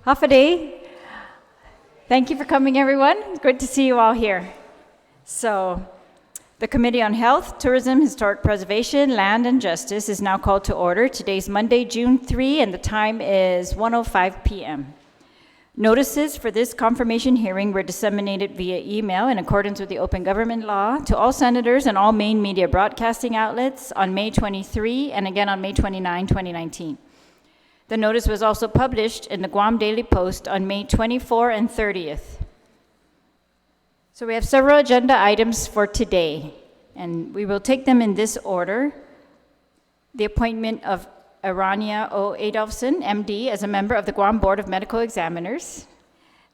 Hafa. Thank you for coming, everyone. It's good to see you all here. So, the Committee on Health, Tourism, Historic Preservation, Land, and Justice is now called to order. Today's Monday, June 3, and the time is 1:05 p.m. Notices for this confirmation hearing were disseminated via email in accordance with the Open Government Law to all senators and all main media broadcasting outlets on May 23 and again on May 29, 2019. The notice was also published in the Guam Daily Post on May 24 and 30th. So we have several agenda items for today, and we will take them in this order. The appointment of Arania O. Adolfson, MD, as a member of the Guam Board of Medical Examiners.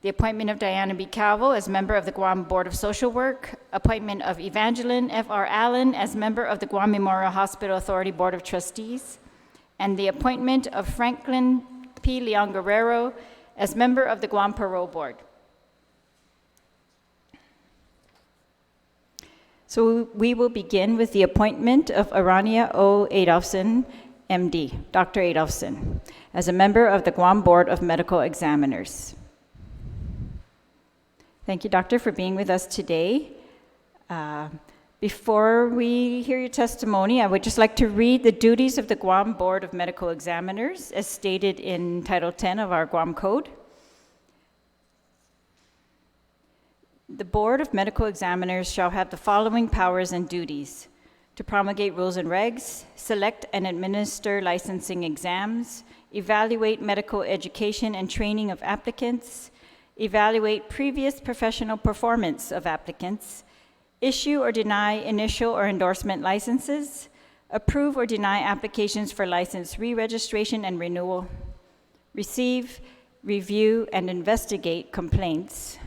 The appointment of Diana B. Calvo as member of the Guam Board of Social Work. Appointment of Evangeline F.R. Allen as member of the Guam Memorial Hospital Authority Board of Trustees. And the appointment of Franklin P. Leon Guerrero as member of the Guam Parole Board. So we will begin with the appointment of Arania O. Adolfson, MD, Dr. Adolfson, as a member of the Guam Board of Medical Examiners. Thank you, Doctor, for being with us today. Before we hear your testimony, I would just like to read the duties of the Guam Board of Medical Examiners as stated in Title 10 of our Guam Code. The Board of Medical Examiners shall have the following powers and duties: to promulgate rules and regs, select and administer licensing exams, evaluate medical education and training of applicants, evaluate previous professional performance of applicants, issue or deny initial or endorsement licenses, approve or deny applications for license re-registration and renewal, receive, review, and investigate complaints,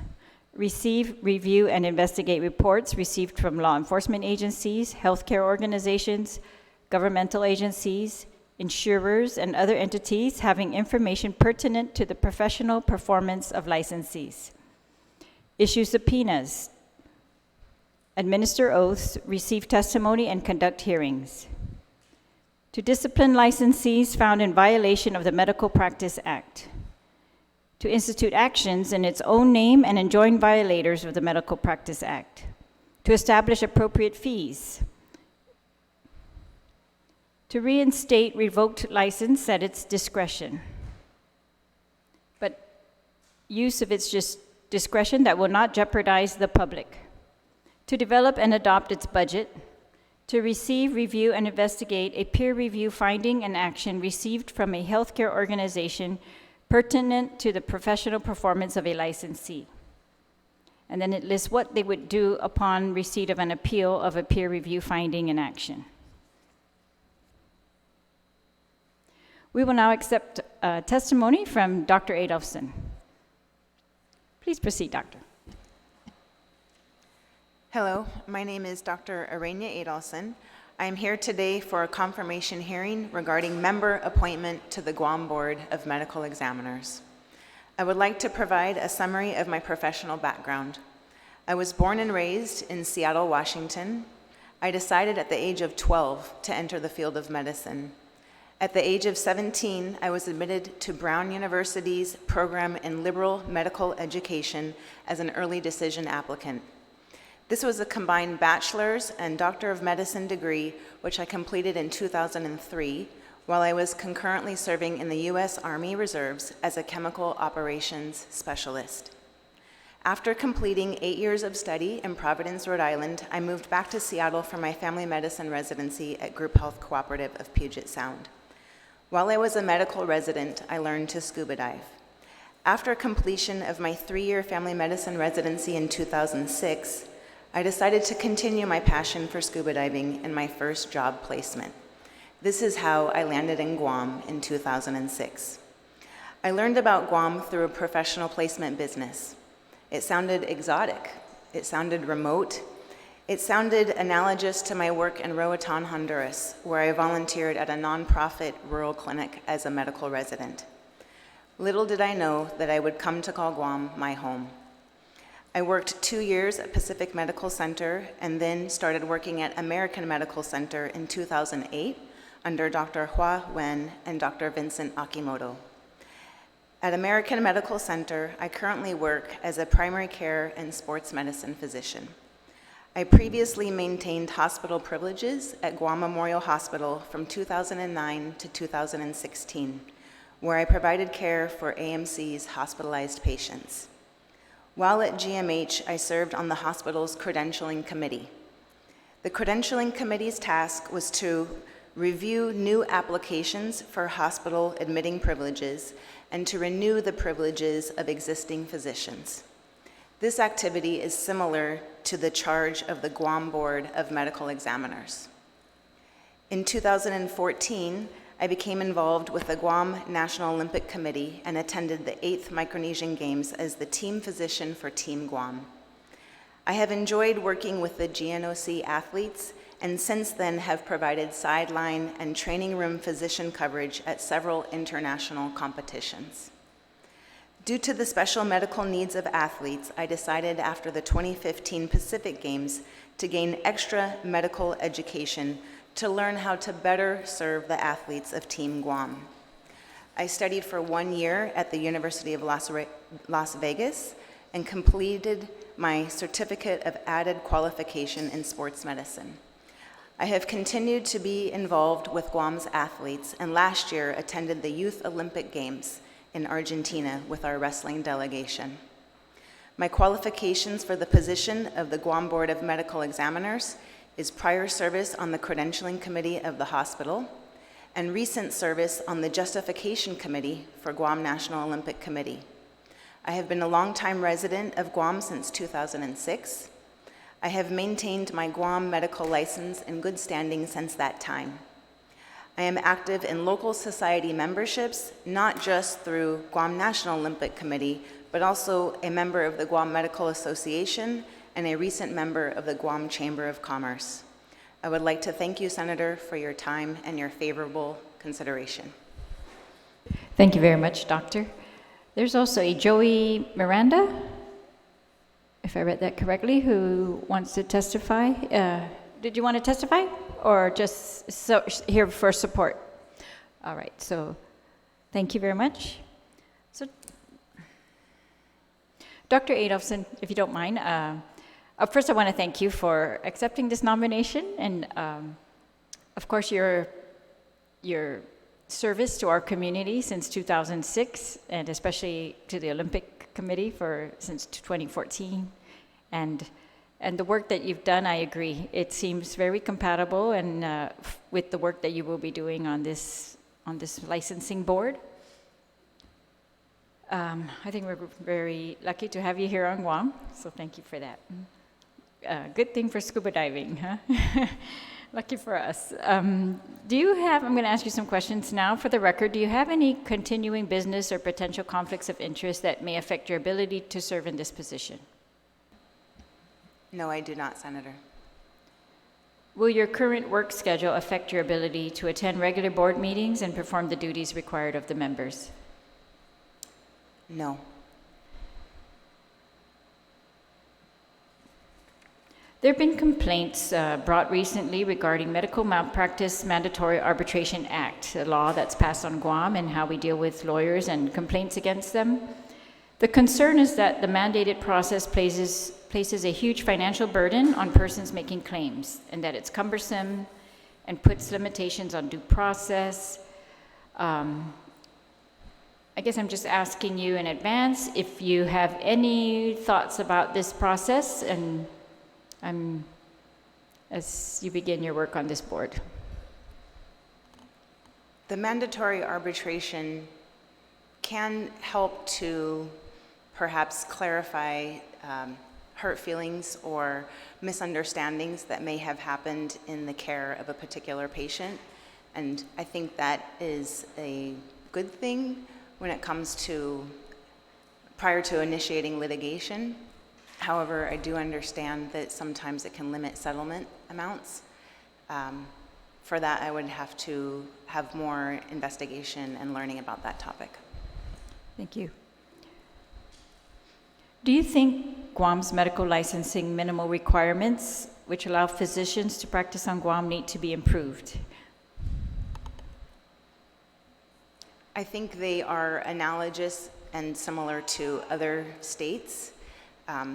receive, review, and investigate reports received from law enforcement agencies, healthcare organizations, governmental agencies, insurers, and other entities having information pertinent to the professional performance of licensees, issue subpoenas, administer oaths, receive testimony, and conduct hearings, to discipline licensees found in violation of the Medical Practice Act, to institute actions in its own name and enjoin violators of the Medical Practice Act, to establish appropriate fees, to reinstate revoked license at its discretion, but use of its discretion that will not jeopardize the public, to develop and adopt its budget, to receive, review, and investigate a peer review finding and action received from a healthcare organization pertinent to the professional performance of a licensee. And then it lists what they would do upon receipt of an appeal of a peer review finding and action. We will now accept testimony from Dr. Adolfson. Please proceed, Doctor. Hello, my name is Dr. Arania Adolfson. I am here today for a confirmation hearing regarding member appointment to the Guam Board of Medical Examiners. I would like to provide a summary of my professional background. I was born and raised in Seattle, Washington. I decided at the age of 12 to enter the field of medicine. At the age of 17, I was admitted to Brown University's program in liberal medical education as an early decision applicant. This was a combined bachelor's and Doctor of Medicine degree, which I completed in 2003, while I was concurrently serving in the U.S. Army Reserves as a chemical operations specialist. After completing 8 years of study in Providence, Rhode Island, I moved back to Seattle for my family medicine residency at Group Health Cooperative of Puget Sound. While I was a medical resident, I learned to scuba dive. After completion of my 3-year family medicine residency in 2006, I decided to continue my passion for scuba diving in my first job placement. This is how I landed in Guam in 2006. I learned about Guam through a professional placement business. It sounded exotic. It sounded remote. It sounded analogous to my work in Roatan, Honduras, where I volunteered at a nonprofit rural clinic as a medical resident. Little did I know that I would come to call Guam my home. I worked 2 years at Pacific Medical Center and then started working at American Medical Center in 2008 under Dr. Hua Wen and Dr. Vincent Akimoto. At American Medical Center, I currently work as a primary care and sports medicine physician. I previously maintained hospital privileges at Guam Memorial Hospital from 2009 to 2016, where I provided care for AMC's hospitalized patients. While at GMH, I served on the hospital's credentialing committee. The credentialing committee's task was to review new applications for hospital admitting privileges and to renew the privileges of existing physicians. This activity is similar to the charge of the Guam Board of Medical Examiners. In 2014, I became involved with the Guam National Olympic Committee and attended the 8th Micronesian Games as the team physician for Team Guam. I have enjoyed working with the GNOC athletes and since then have provided sideline and training room physician coverage at several international competitions. Due to the special medical needs of athletes, I decided after the 2015 Pacific Games to gain extra medical education to learn how to better serve the athletes of Team Guam. I studied for 1 year at the University of Las Vegas and completed my certificate of added qualification in sports medicine. I have continued to be involved with Guam's athletes and last year attended the Youth Olympic Games in Argentina with our wrestling delegation. My qualifications for the position of the Guam Board of Medical Examiners is prior service on the credentialing committee of the hospital and recent service on the justification committee for Guam National Olympic Committee. I have been a longtime resident of Guam since 2006. I have maintained my Guam medical license in good standing since that time. I am active in local society memberships, not just through Guam National Olympic Committee, but also a member of the Guam Medical Association and a recent member of the Guam Chamber of Commerce. I would like to thank you, Senator, for your time and your favorable consideration. Thank you very much, Doctor. There's also a Joey Miranda, if I read that correctly, who wants to testify. Did you want to testify or just here for support? All right, so thank you very much. So, Dr. Adolfson, if you don't mind, first I want to thank you for accepting this nomination and of course your service to our community since 2006 and especially to the Olympic Committee since 2014 and the work that you've done, I agree. It seems very compatible and with the work that you will be doing on this licensing board. I think we're very lucky to have you here on Guam, so thank you for that. Good thing for scuba diving, huh? Lucky for us. I'm going to ask you some questions now. For the record, do you have any continuing business or potential conflicts of interest that may affect your ability to serve in this position? No, I do not, Senator. Will your current work schedule affect your ability to attend regular board meetings and perform the duties required of the members? No. There have been complaints brought recently regarding Medical Malpractice Mandatory Arbitration Act, a law that's passed on Guam, and how we deal with lawyers and complaints against them. The concern is that the mandated process places a huge financial burden on persons making claims, and that it's cumbersome and puts limitations on due process. I guess I'm just asking you in advance if you have any thoughts about this process and as you begin your work on this board. The mandatory arbitration can help to perhaps clarify hurt feelings or misunderstandings that may have happened in the care of a particular patient. And I think that is a good thing when it comes to prior to initiating litigation. However, I do understand that sometimes it can limit settlement amounts. For that, I would have to have more investigation and learning about that topic. Thank you. Do you think Guam's medical licensing minimal requirements, which allow physicians to practice on Guam, need to be improved? I think they are analogous and similar to other states.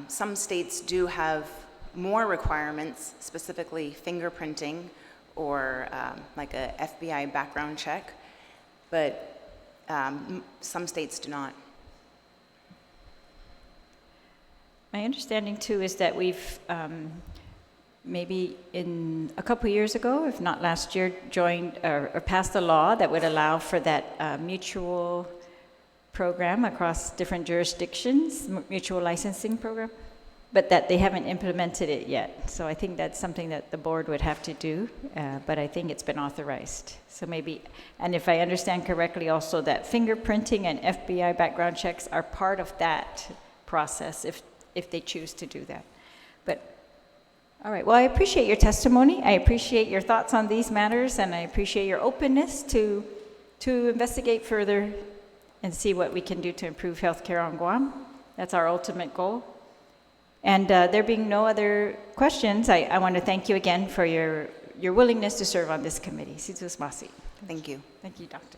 Some states do have more requirements, specifically fingerprinting or like a FBI background check, but some states do not. My understanding too is that we've maybe in a couple years ago, if not last year, joined or passed a law that would allow for that mutual program across different jurisdictions, mutual licensing program, but that they haven't implemented it yet. So I think that's something that the board would have to do, but I think it's been authorized. So maybe, and if I understand correctly also, that fingerprinting and FBI background checks are part of that process if they choose to do that. But all right, well, I appreciate your testimony. I appreciate your thoughts on these matters, and I appreciate your openness to investigate further and see what we can do to improve healthcare on Guam. That's our ultimate goal. And there being no other questions, I want to thank you again for your willingness to serve on this committee. Situs Masi. Thank you. Thank you, Doctor.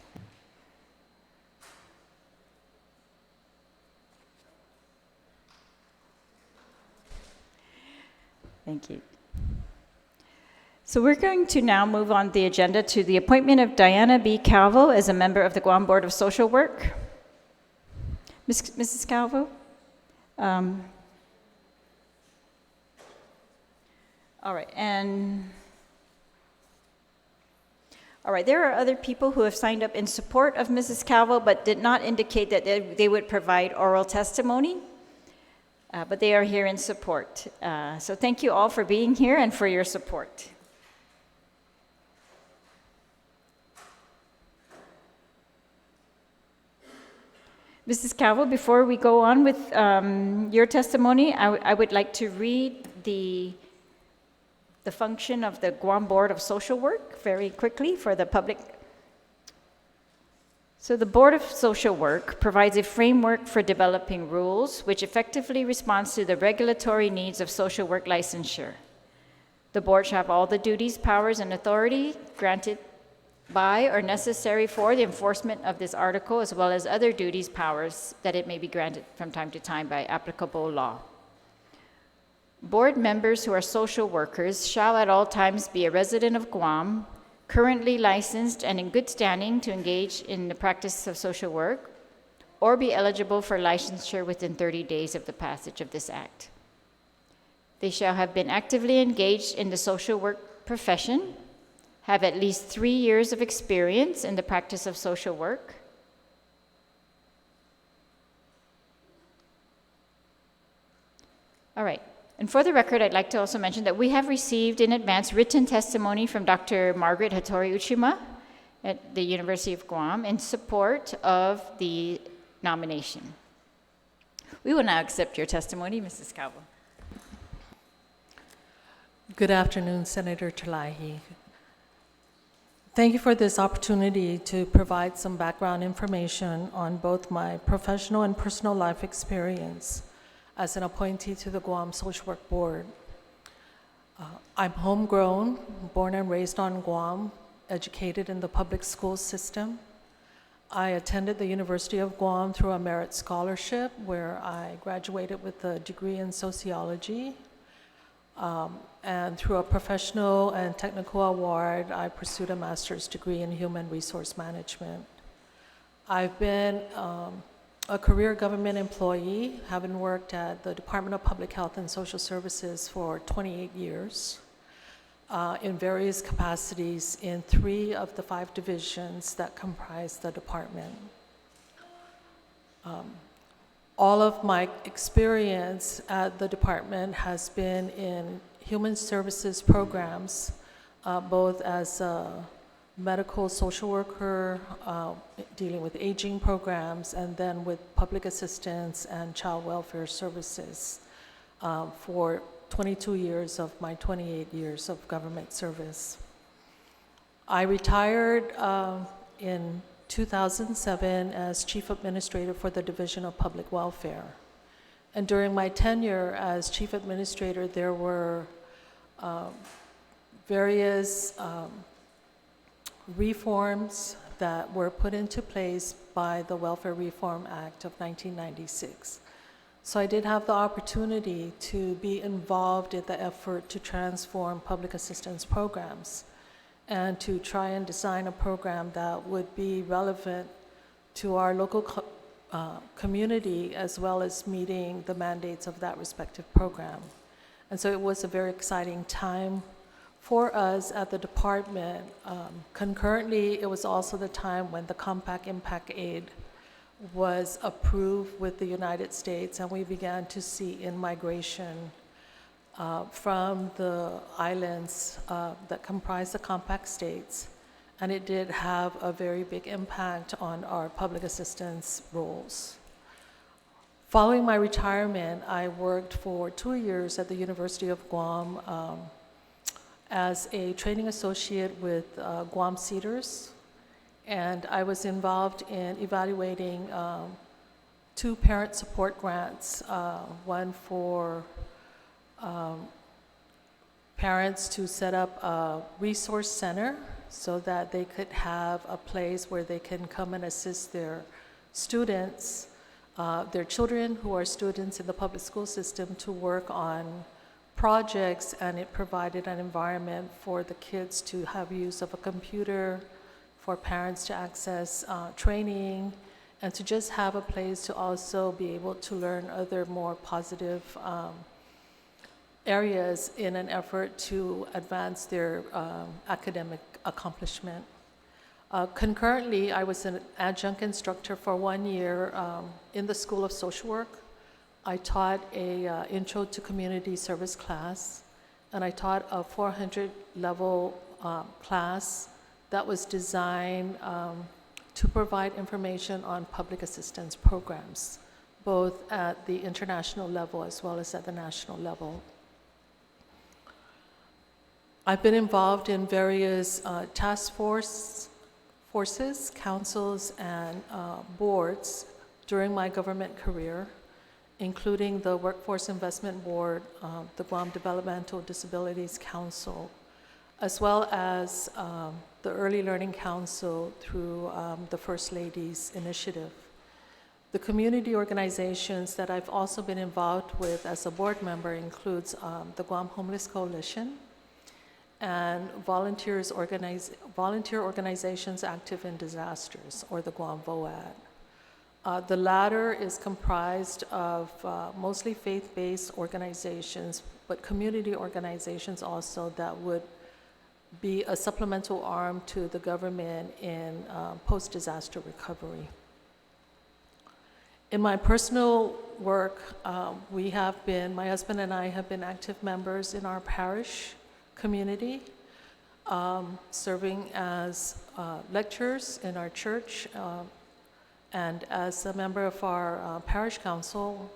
Thank you. So we're going to now move on the agenda to the appointment of Diana B. Calvo as a member of the Guam Board of Social Work. Mrs. Calvo? All right, there are other people who have signed up in support of Mrs. Calvo but did not indicate that they would provide oral testimony. But they are here in support. So thank you all for being here and for your support. Mrs. Calvo, before we go on with your testimony, I would like to read the function of the Guam Board of Social Work very quickly for the public. So the Board of Social Work provides a framework for developing rules which effectively responds to the regulatory needs of social work licensure. The board shall have all the duties, powers, and authority granted by or necessary for the enforcement of this article, as well as other duties, powers that it may be granted from time to time by applicable law. Board members who are social workers shall at all times be a resident of Guam, currently licensed and in good standing to engage in the practice of social work, or be eligible for licensure within 30 days of the passage of this act. They shall have been actively engaged in the social work profession, have at least 3 years of experience in the practice of social work, all right. And for the record, I'd like to also mention that we have received in advance written testimony from Dr. Margaret Hattori Uchima at the University of Guam in support of the nomination. We will now accept your testimony, Mrs. Calvo. Good afternoon, Senator Terlaje. Thank you for this opportunity to provide some background information on both my professional and personal life experience as an appointee to the Guam Social Work Board. I'm homegrown, born and raised on Guam, educated in the public school system. I attended the University of Guam through a merit scholarship where I graduated with a degree in sociology. And through a professional and technical award, I pursued a master's degree in human resource management. I've been a career government employee, having worked at the Department of Public Health and Social Services for 28 years in various capacities in 3 of the 5 divisions that comprise the department. All of my experience at the department has been in human services programs, both as a medical social worker, dealing with aging programs, and then with public assistance and child welfare services for 22 years of my 28 years of government service. I retired in 2007 as Chief Administrator for the Division of Public Welfare. And during my tenure as Chief Administrator, there were various reforms that were put into place by the Welfare Reform Act of 1996. So I did have the opportunity to be involved in the effort to transform public assistance programs and to try and design a program that would be relevant to our local community, as well as meeting the mandates of that respective program. And so it was a very exciting time for us at the department. Concurrently, it was also the time when the Compact Impact Aid was approved with the United States, and we began to see in-migration from the islands that comprise the Compact States. And it did have a very big impact on our public assistance roles. Following my retirement, I worked for 2 years at the University of Guam as a training associate with Guam Cedars, and I was involved in evaluating 2 parent support grants, one for parents to set up a resource center so that they could have a place where they can come and assist their students, their children who are students in the public school system, to work on projects, and it provided an environment for the kids to have use of a computer, for parents to access training, and to just have a place to also be able to learn other more positive areas in an effort to advance their academic accomplishment. Concurrently, I was an adjunct instructor for 1 year in the School of Social Work. I taught a Intro to Community Service class, and I taught a 400-level class that was designed to provide information on public assistance programs, both at the international level as well as at the national level. I've been involved in various task forces, councils, and boards during my government career, including the Workforce Investment Board, the Guam Developmental Disabilities Council, as well as the Early Learning Council through the First Lady's Initiative. The community organizations that I've also been involved with as a board member includes the Guam Homeless Coalition and volunteer organizations active in disasters, or the Guam VOAD. The latter is comprised of mostly faith-based organizations, but community organizations also that would be a supplemental arm to the government in post-disaster recovery. In my personal work, my husband and I have been active members in our parish community, serving as lecturers in our church, and as a member of our parish council.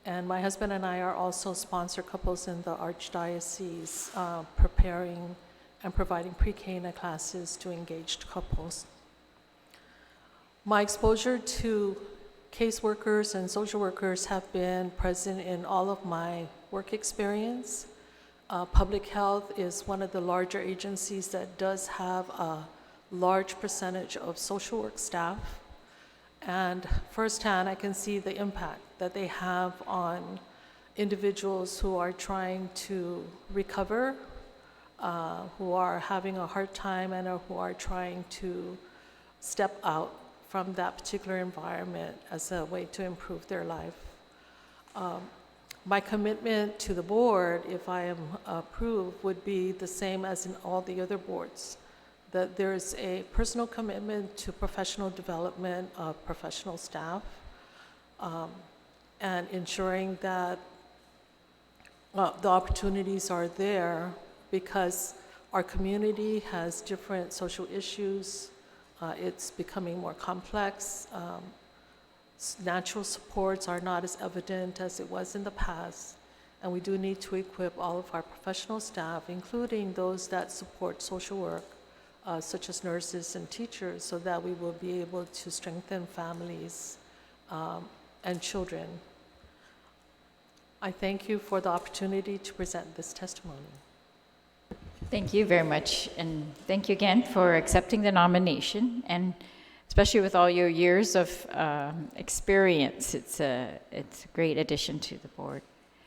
And my husband and I are also sponsor couples in the Archdiocese, preparing and providing pre-K classes to engaged couples. My exposure to caseworkers and social workers have been present in all of my work experience. Public health is one of the larger agencies that does have a large percentage of social work staff. And firsthand, I can see the impact that they have on individuals who are trying to recover, who are having a hard time, and who are trying to step out from that particular environment as a way to improve their life. My commitment to the board, if I am approved, would be the same as in all the other boards, that there is a personal commitment to professional development of professional staff, and ensuring that the opportunities are there, because our community has different social issues. It's becoming more complex. Natural supports are not as evident as it was in the past, and we do need to equip all of our professional staff, including those that support social work, such as nurses and teachers, so that we will be able to strengthen families and children. I thank you for the opportunity to present this testimony. Thank you very much, and thank you again for accepting the nomination, and especially with all your years of experience, it's a great addition to the board.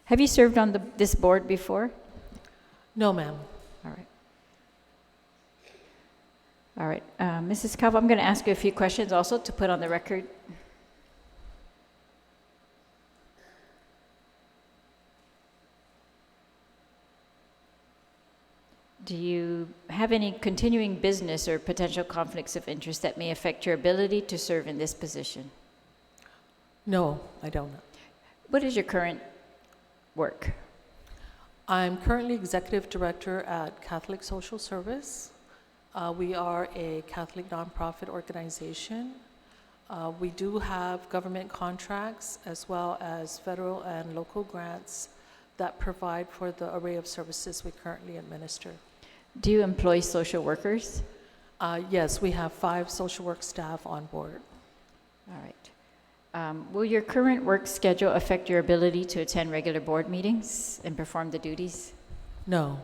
Have you served on this board before? No, ma'am. All right. All right, Mrs. Calvo, I'm going to ask you a few questions also to put on the record. Do you have any continuing business or potential conflicts of interest that may affect your ability to serve in this position? No, I don't. What is your current work? I'm currently executive director at Catholic Social Service. We are a Catholic nonprofit organization. We do have government contracts as well as federal and local grants that provide for the array of services we currently administer. Do you employ social workers? Yes, we have 5 social work staff on board. All right. Will your current work schedule affect your ability to attend regular board meetings and perform the duties? No.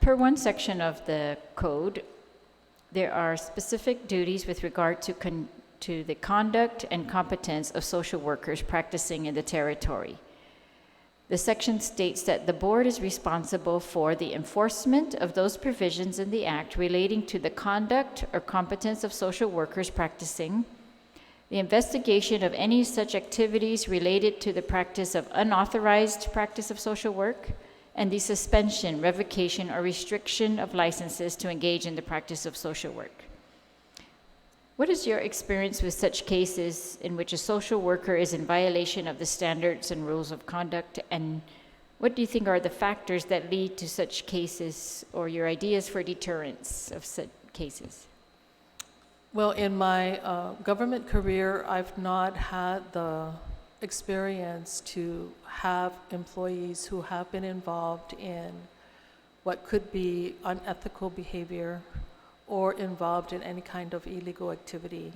Per one section of the code, there are specific duties with regard to the conduct and competence of social workers practicing in the territory. The section states that the board is responsible for the enforcement of those provisions in the Act relating to the conduct or competence of social workers practicing, the investigation of any such activities related to the practice of unauthorized practice of social work, and the suspension, revocation, or restriction of licenses to engage in the practice of social work. What is your experience with such cases in which a social worker is in violation of the standards and rules of conduct, and what do you think are the factors that lead to such cases, or your ideas for deterrence of such cases? Well, in my government career, I've not had the experience to have employees who have been involved in what could be unethical behavior or involved in any kind of illegal activity.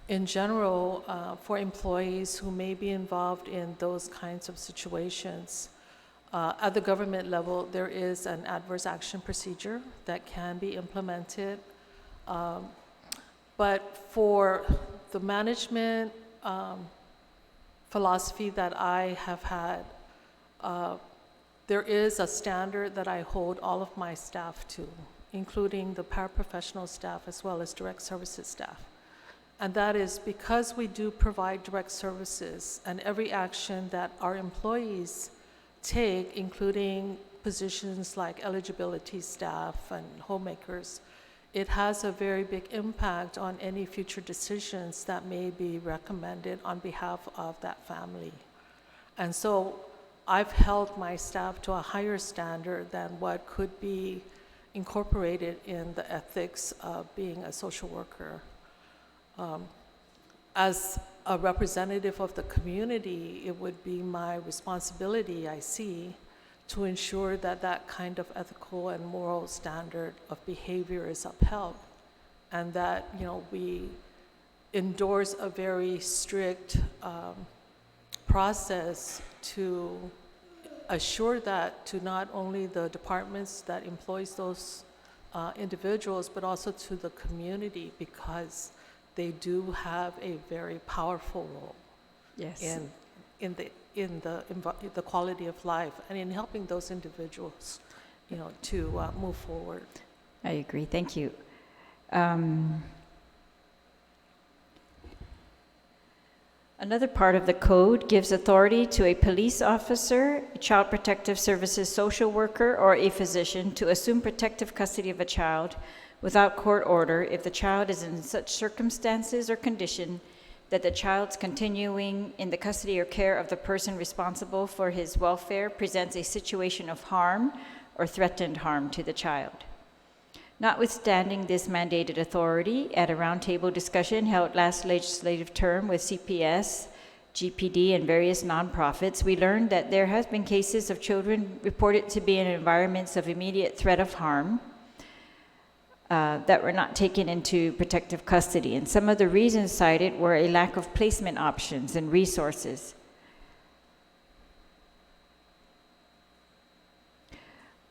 In general, for employees who may be involved in those kinds of situations, at the government level, there is an adverse action procedure that can be implemented. But for the management philosophy that I have had, there is a standard that I hold all of my staff to, including the paraprofessional staff as well as direct services staff. And that is because we do provide direct services, and every action that our employees take, including positions like eligibility staff and homemakers, it has a very big impact on any future decisions that may be recommended on behalf of that family. And so I've held my staff to a higher standard than what could be incorporated in the ethics of being a social worker. As a representative of the community, it would be my responsibility, I see, to ensure that that kind of ethical and moral standard of behavior is upheld, and that we endorse a very strict process to assure that to not only the departments that employs those individuals, but also to the community, because they do have a very powerful role in the quality of life and in helping those individuals, to move forward. I agree. Thank you. Another part of the code gives authority to a police officer, a child protective services social worker, or a physician to assume protective custody of a child without court order if the child is in such circumstances or condition that the child's continuing in the custody or care of the person responsible for his welfare presents a situation of harm or threatened harm to the child. Notwithstanding this mandated authority, at a roundtable discussion held last legislative term with CPS, GPD, and various nonprofits, we learned that there has been cases of children reported to be in environments of immediate threat of harm that were not taken into protective custody. And some of the reasons cited were a lack of placement options and resources.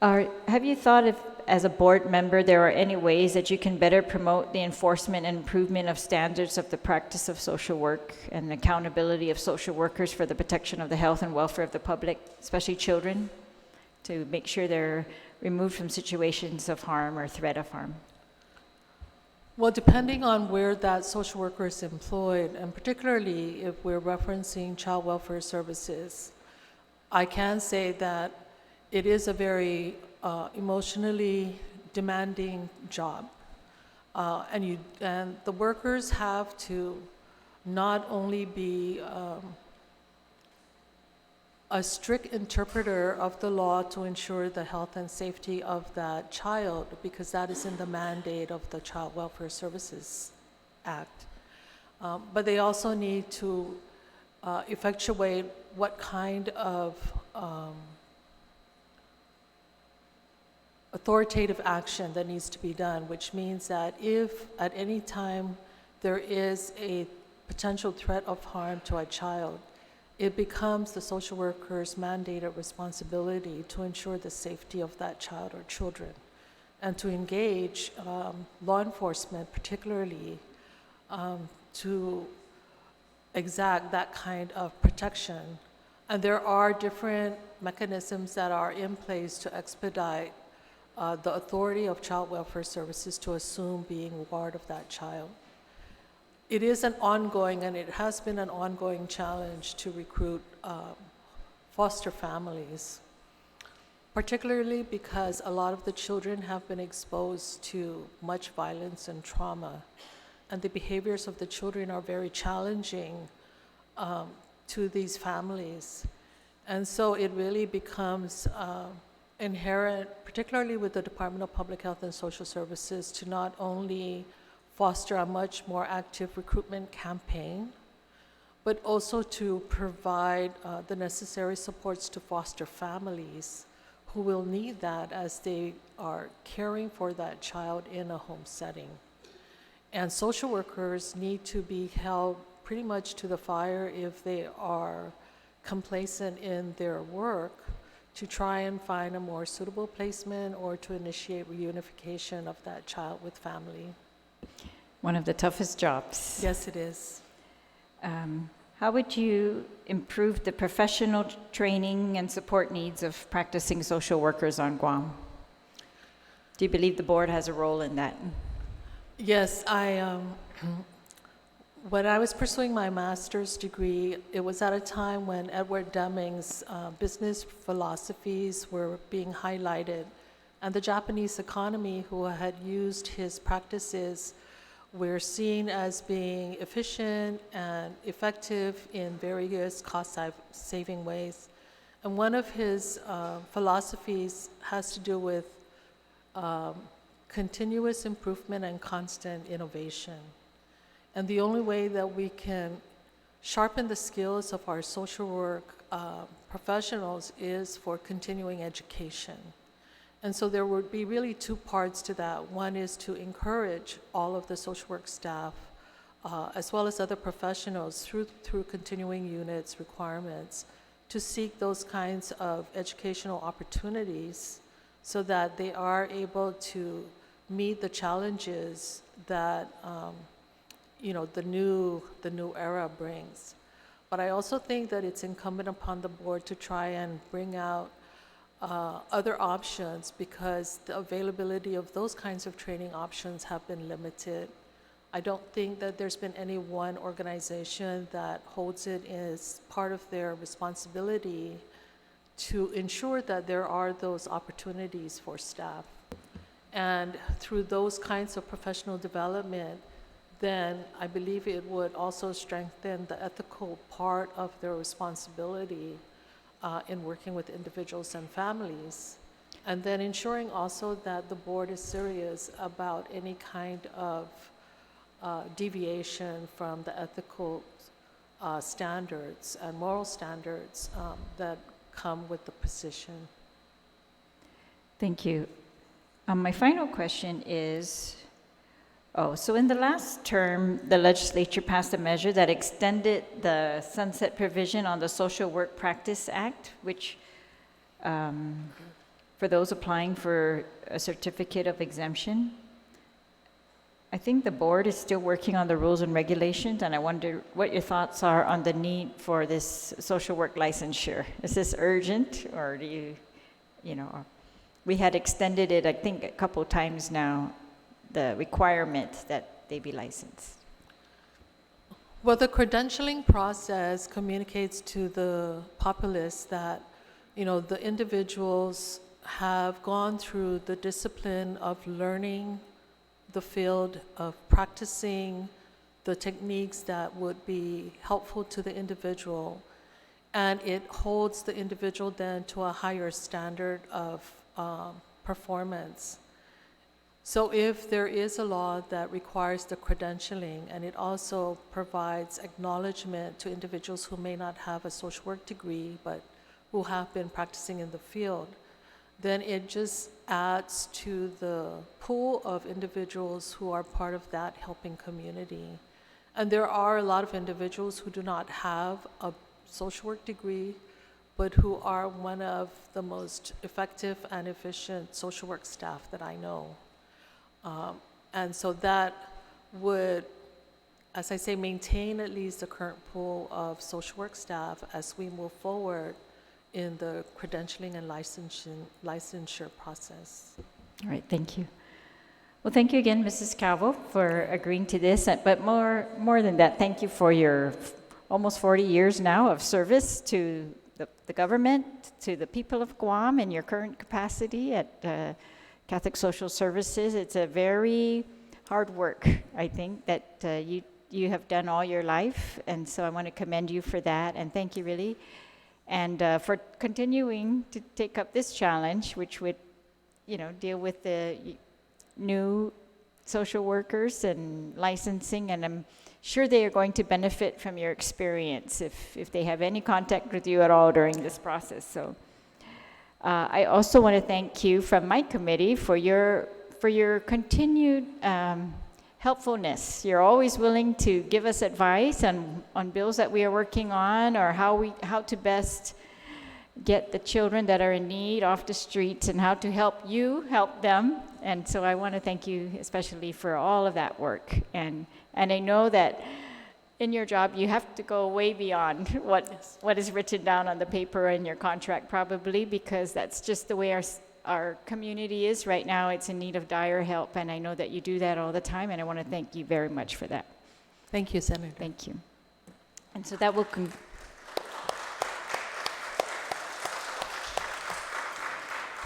Have you thought if, as a board member, there are any ways that you can better promote the enforcement and improvement of standards of the practice of social work and accountability of social workers for the protection of the health and welfare of the public, especially children, to make sure they're removed from situations of harm or threat of harm? Well, depending on where that social worker is employed, and particularly if we're referencing child welfare services, I can say that it is a very emotionally demanding job. And the workers have to not only be a strict interpreter of the law to ensure the health and safety of that child, because that is in the mandate of the Child Welfare Services Act. But they also need to effectuate what kind of authoritative action that needs to be done, which means that if at any time there is a potential threat of harm to a child, it becomes the social worker's mandated responsibility to ensure the safety of that child or children, and to engage law enforcement, particularly to exact that kind of protection. And there are different mechanisms that are in place to expedite the authority of child welfare services to assume being ward of that child. It is an ongoing, and it has been an ongoing challenge to recruit foster families, particularly because a lot of the children have been exposed to much violence and trauma, and the behaviors of the children are very challenging to these families. And so it really becomes inherent, particularly with the Department of Public Health and Social Services, to not only foster a much more active recruitment campaign, but also to provide the necessary supports to foster families who will need that as they are caring for that child in a home setting. And social workers need to be held pretty much to the fire if they are complacent in their work, to try and find a more suitable placement or to initiate reunification of that child with family. One of the toughest jobs. Yes, it is. How would you improve the professional training and support needs of practicing social workers on Guam? Do you believe the board has a role in that? Yes, when I was pursuing my master's degree, it was at a time when Edward Deming's business philosophies were being highlighted, and the Japanese economy, who had used his practices, were seen as being efficient and effective in various cost-saving ways. And one of his philosophies has to do with continuous improvement and constant innovation. And the only way that we can sharpen the skills of our social work professionals is for continuing education. And so there would be really two parts to that. One is to encourage all of the social work staff, as well as other professionals through continuing units requirements, to seek those kinds of educational opportunities so that they are able to meet the challenges that the new era brings. But I also think that it's incumbent upon the board to try and bring out other options, because the availability of those kinds of training options have been limited. I don't think that there's been any one organization that holds it as part of their responsibility to ensure that there are those opportunities for staff. And through those kinds of professional development, then I believe it would also strengthen the ethical part of their responsibility in working with individuals and families. And then ensuring also that the board is serious about any kind of deviation from the ethical standards and moral standards that come with the position. Thank you. My final question is, so in the last term, the legislature passed a measure that extended the sunset provision on the Social Work Practice Act, which for those applying for a certificate of exemption. I think the board is still working on the rules and regulations, and I wonder what your thoughts are on the need for this social work licensure. Is this urgent, or do we had extended it, I think, a couple times now, the requirement that they be licensed. Well, the credentialing process communicates to the populace that, the individuals have gone through the discipline of learning the field, of practicing the techniques that would be helpful to the individual, and it holds the individual then to a higher standard of performance. So if there is a law that requires the credentialing, and it also provides acknowledgement to individuals who may not have a social work degree but who have been practicing in the field, then it just adds to the pool of individuals who are part of that helping community. And there are a lot of individuals who do not have a social work degree, but who are one of the most effective and efficient social work staff that I know. And so that would, as I say, maintain at least the current pool of social work staff as we move forward in the credentialing and licensure process. All right, thank you. Well, thank you again, Mrs. Calvo, for agreeing to this. But more than that, thank you for your almost 40 years now of service to the government, to the people of Guam in your current capacity at Catholic Social Services. It's a very hard work, I think, that you have done all your life. And so I want to commend you for that, and thank you really. And for continuing to take up this challenge, which would, deal with the new social workers and licensing, and I'm sure they are going to benefit from your experience if they have any contact with you at all during this process. So I also want to thank you from my committee for your continued helpfulness. You're always willing to give us advice on bills that we are working on, or how to best get the children that are in need off the streets, and how to help them. And so I want to thank you especially for all of that work. And I know that in your job you have to go way beyond what is written down on the paper in your contract, probably, because that's just the way our community is right now. It's in need of dire help, and I know that you do that all the time, and I want to thank you very much for that. Thank you, Senator. Thank you. And so that will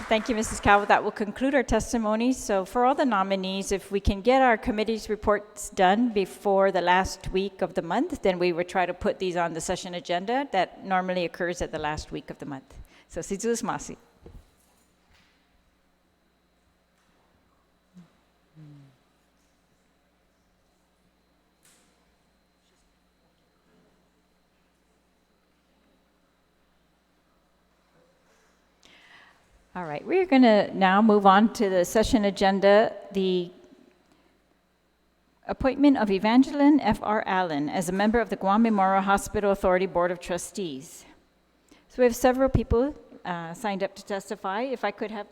Thank you, Mrs. Calvo. That will conclude our testimony. So for all the nominees, if we can get our committee's reports done before the last week of the month, then we would try to put these on the session agenda that normally occurs at the last week of the month. So Sizus Masi. All right, we're going to now move on to the session agenda, the appointment of Evangeline F.R. Allen as a member of the Guam Memorial Hospital Authority Board of Trustees. So we have several people signed up to testify. If I could have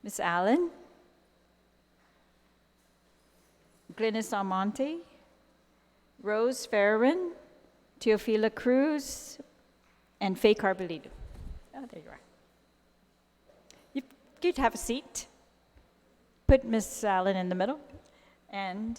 Ms. Allen, Glynis Almonte, Rose Farron, Teofila Cruz, and Faye Carbolito. Oh, there you are. You could have a seat. Put Ms. Allen in the middle. And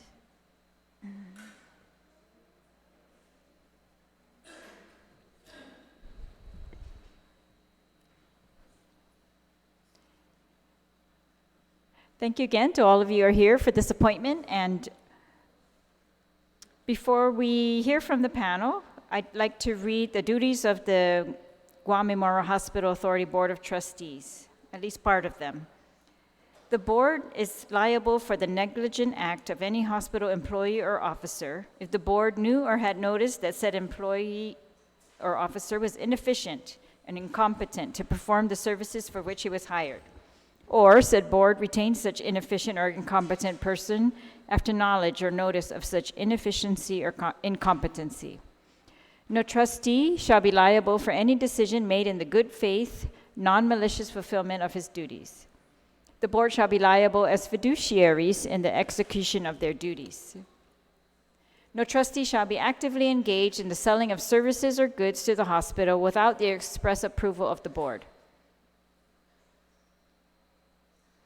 thank you again to all of you who are here for this appointment. And before we hear from the panel, I'd like to read the duties of the Guam Memorial Hospital Authority Board of Trustees, at least part of them. The board is liable for the negligent act of any hospital employee or officer if the board knew or had noticed that said employee or officer was inefficient and incompetent to perform the services for which he was hired, or said board retained such inefficient or incompetent person after knowledge or notice of such inefficiency or incompetency. No trustee shall be liable for any decision made in the good faith, non-malicious fulfillment of his duties. The board shall be liable as fiduciaries in the execution of their duties. No trustee shall be actively engaged in the selling of services or goods to the hospital without the express approval of the board.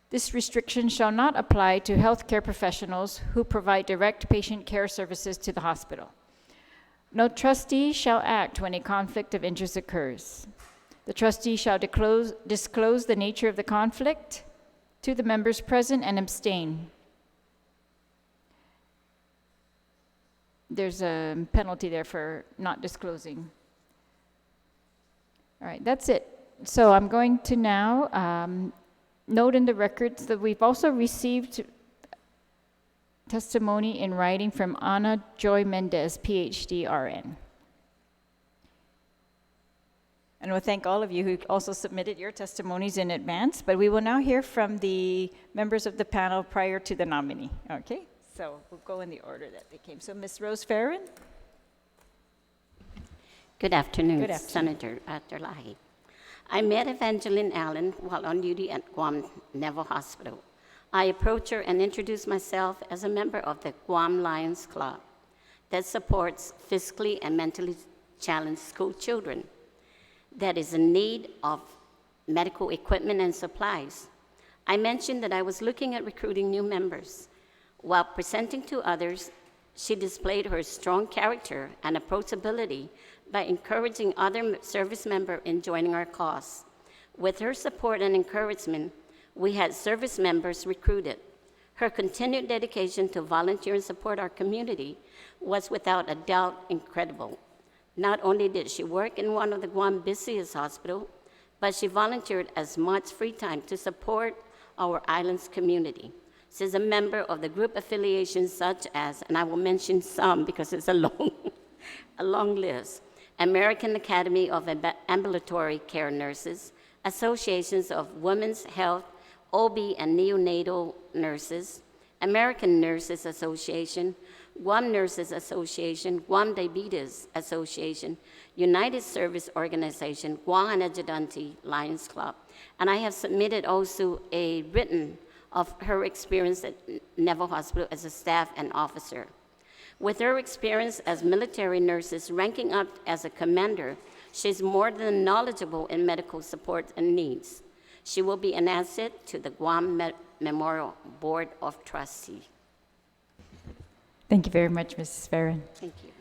This restriction shall not apply to healthcare professionals who provide direct patient care services to the hospital. No trustee shall act when a conflict of interest occurs. The trustee shall disclose the nature of the conflict to the members present and abstain. There's a penalty there for not disclosing. All right, that's it. So I'm going to now note in the records that we've also received testimony in writing from Ana Joy Mendez, PhD, RN. And we'll thank all of you who also submitted your testimonies in advance, but we will now hear from the members of the panel prior to the nominee, okay? So we'll go in the order that they came. So Ms. Rose Farron. Good afternoon, Good afternoon. Senator Terlaje. I met Evangeline Allen while on duty at Guam Naval Hospital. I approached her and introduced myself as a member of the Guam Lions Club that supports physically and mentally challenged school children that is in need of medical equipment and supplies. I mentioned that I was looking at recruiting new members. While presenting to others, she displayed her strong character and approachability by encouraging other service members in joining our cause. With her support and encouragement, we had service members recruited. Her continued dedication to volunteer and support our community was without a doubt incredible. Not only did she work in one of the Guam's busiest hospitals, but she volunteered as much free time to support our island's community. She's a member of the group affiliations such as, and I will mention some because it's a long list, American Academy of Ambulatory Care Nurses, Associations of Women's Health, OB and Neonatal Nurses, American Nurses Association, Guam Nurses Association, Guam Diabetes Association, United Service Organization, Guam Adjutanti Lions Club. And I have submitted also a written of her experience at Naval Hospital as a staff and officer. With her experience as military nurses ranking up as a commander, she's more than knowledgeable in medical support and needs. She will be an asset to the Guam Memorial Board of Trustees. Thank you very much, Mrs. Farron. Thank you.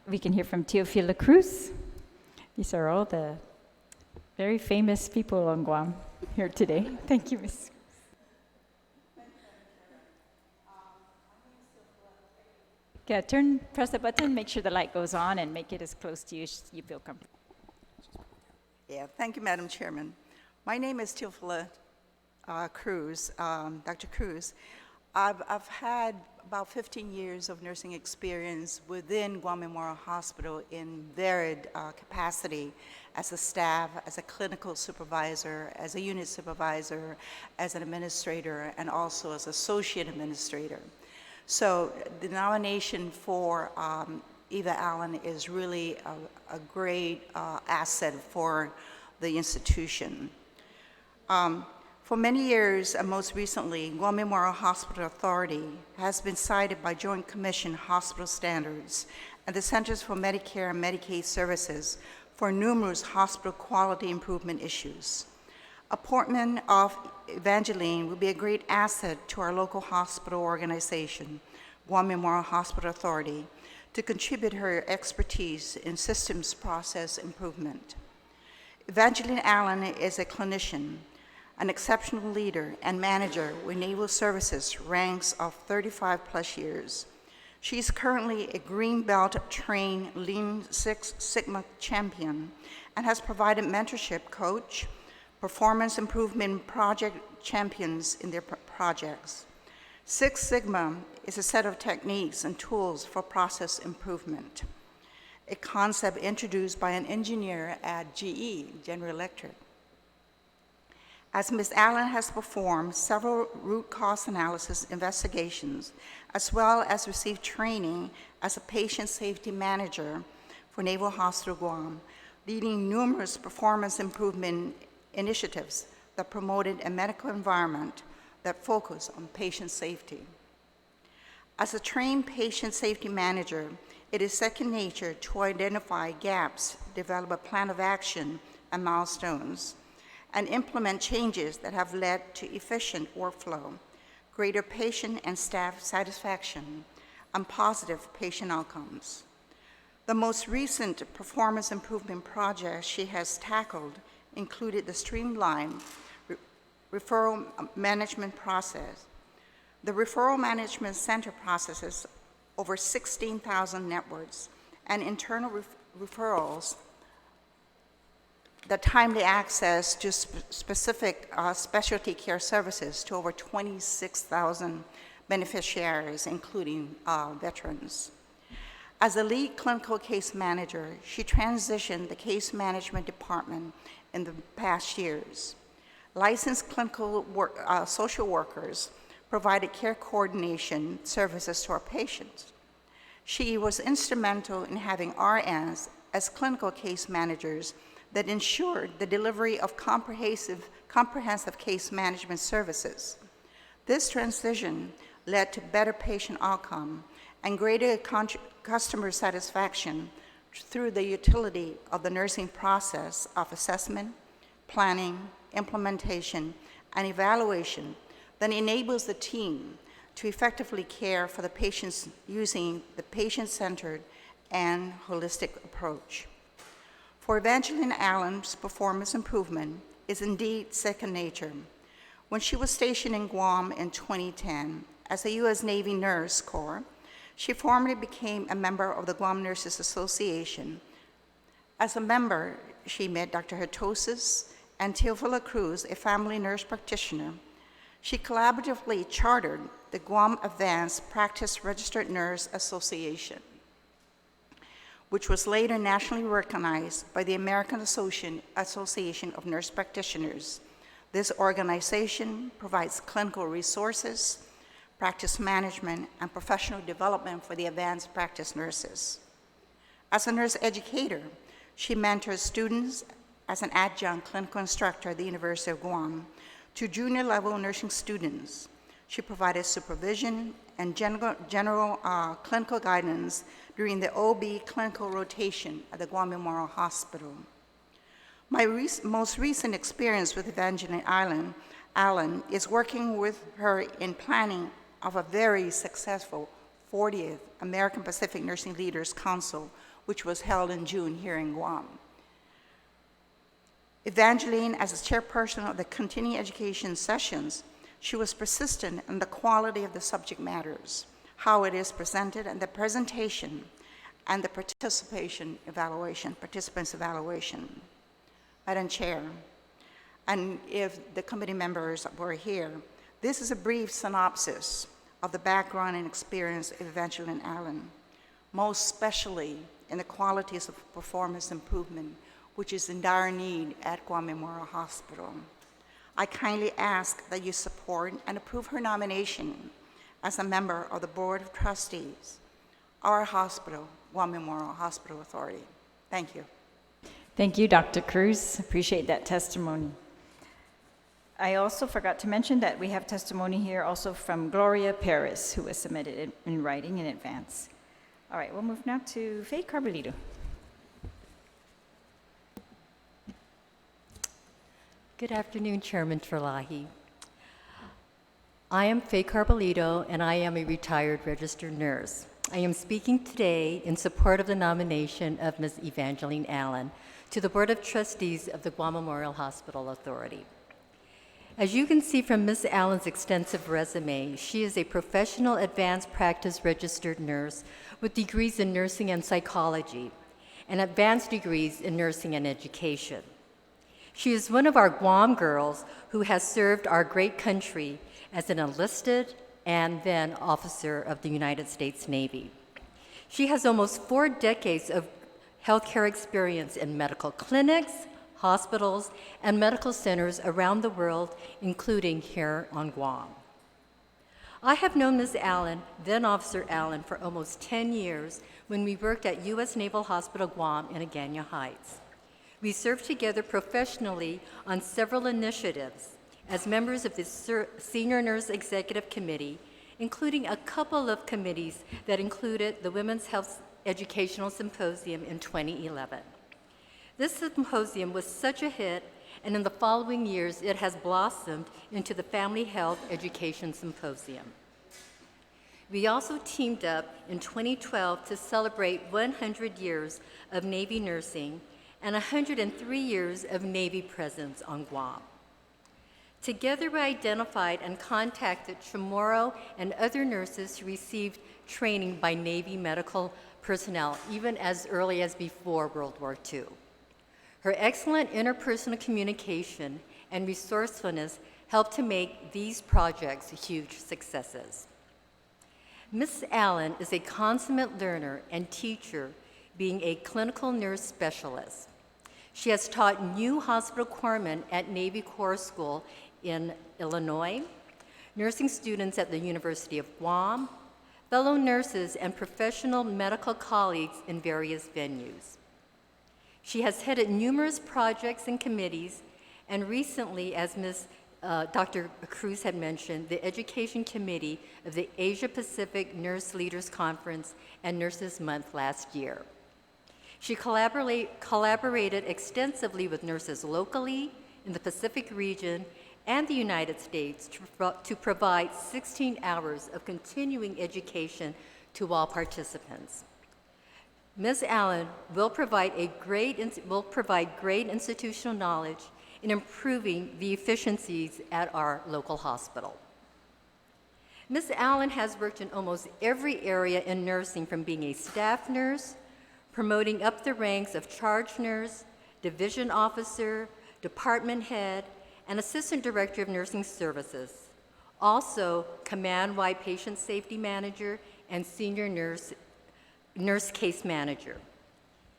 We can hear from Teofila Cruz. These are all the very famous people on Guam here today. Thank you, Ms. Yeah, press the button, make sure the light goes on, and make it as close to you as you feel comfortable. Yeah, thank you, Madam Chairman. My name is Teofila Cruz, Dr. Cruz. I've had about 15 years of nursing experience within Guam Memorial Hospital in varied capacity as a staff, as a clinical supervisor, as a unit supervisor, as an administrator, and also as associate administrator. So the nomination for Eva Allen is really a great asset for the institution. For many years, and most recently, Guam Memorial Hospital Authority has been cited by Joint Commission Hospital Standards and the Centers for Medicare and Medicaid Services for numerous hospital quality improvement issues. Appointment of Evangeline will be a great asset to our local hospital organization, Guam Memorial Hospital Authority, to contribute her expertise in systems process improvement. Evangeline Allen is a clinician, an exceptional leader and manager with Naval Services ranks of 35 plus years. She is currently a Green Belt trained Lean Six Sigma champion and has provided mentorship, coach, performance improvement project champions in their projects. Six Sigma is a set of techniques and tools for process improvement, a concept introduced by an engineer at GE, General Electric. As Ms. Allen has performed several root cause analysis investigations, as well as received training as a patient safety manager for Naval Hospital Guam, leading numerous performance improvement initiatives that promoted a medical environment that focused on patient safety. As a trained patient safety manager, it is second nature to identify gaps, develop a plan of action and milestones, and implement changes that have led to efficient workflow, greater patient and staff satisfaction, and positive patient outcomes. The most recent performance improvement project she has tackled included the streamlined referral management process. The referral management center processes over 16,000 networks and internal referrals, the timely access to specific specialty care services to over 26,000 beneficiaries, including veterans. As a lead clinical case manager, she transitioned the case management department in the past years. Licensed clinical social workers provided care coordination services to our patients. She was instrumental in having RNs as clinical case managers that ensured the delivery of comprehensive case management services. This transition led to better patient outcome and greater customer satisfaction through the utility of the nursing process of assessment, planning, implementation, and evaluation that enables the team to effectively care for the patients using the patient-centered and holistic approach. For Evangeline Allen's performance improvement is indeed second nature. When she was stationed in Guam in 2010 as a U.S. Navy Nurse Corps, she formally became a member of the Guam Nurses Association. As a member, she met Dr. Hatosis and Teofila Cruz, a family nurse practitioner. She collaboratively chartered the Guam Advanced Practice Registered Nurse Association, which was later nationally recognized by the American Association of Nurse Practitioners. This organization provides clinical resources, practice management, and professional development for the advanced practice nurses. As a nurse educator, she mentors students as an adjunct clinical instructor at the University of Guam to junior level nursing students. She provided supervision and general clinical guidance during the OB clinical rotation at the Guam Memorial Hospital. My most recent experience with Evangeline Allen is working with her in planning of a very successful 40th American Pacific Nursing Leaders Council, which was held in June here in Guam. Evangeline, as a chairperson of the continuing education sessions, she was persistent in the quality of the subject matters, how it is presented, and the presentation, and the participants' evaluation. Madam Chair, and if the committee members were here, this is a brief synopsis of the background and experience of Evangeline Allen, most especially in the qualities of performance improvement, which is in dire need at Guam Memorial Hospital. I kindly ask that you support and approve her nomination as a member of the Board of Trustees, our hospital, Guam Memorial Hospital Authority. Thank you. Thank you, Dr. Cruz. Appreciate that testimony. I also forgot to mention that we have testimony here also from Gloria Perez, who was submitted in writing in advance. All right, we'll move now to Faye Carbolito. Good afternoon, Chairman Terlaje. I am Faye Carbolito, and I am a retired registered nurse. I am speaking today in support of the nomination of Ms. Evangeline Allen to the Board of Trustees of the Guam Memorial Hospital Authority. As you can see from Ms. Allen's extensive resume, she is a professional advanced practice registered nurse with degrees in nursing and psychology and advanced degrees in nursing and education. She is one of our Guam girls who has served our great country as an enlisted and then officer of the United States Navy. She has almost 4 decades of healthcare experience in medical clinics, hospitals, and medical centers around the world, including here on Guam. I have known Ms. Allen, then Officer Allen, for almost 10 years when we worked at U.S. Naval Hospital Guam in Agana Heights. We served together professionally on several initiatives as members of the Senior Nurse Executive Committee, including a couple of committees that included the Women's Health Educational Symposium in 2011. This symposium was such a hit, and in the following years, it has blossomed into the Family Health Education Symposium. We also teamed up in 2012 to celebrate 100 years of Navy nursing and 103 years of Navy presence on Guam. Together, we identified and contacted Chamorro and other nurses who received training by Navy medical personnel, even as early as before World War II. Her excellent interpersonal communication and resourcefulness helped to make these projects huge successes. Ms. Allen is a consummate learner and teacher, being a clinical nurse specialist. She has taught new hospital corpsmen at Navy Corps School in Illinois, nursing students at the University of Guam, fellow nurses and professional medical colleagues in various venues. She has headed numerous projects and committees, and recently, as Dr. Cruz had mentioned, the Education Committee of the Asia Pacific Nurse Leaders Conference and Nurses Month last year. She collaborated extensively with nurses locally, in the Pacific region, and the United States to provide 16 hours of continuing education to all participants. Ms. Allen will provide great institutional knowledge in improving the efficiencies at our local hospital. Ms. Allen has worked in almost every area in nursing, from being a staff nurse, promoting up the ranks of charge nurse, division officer, department head, and assistant director of nursing services, also command-wide patient safety manager and senior nurse case manager.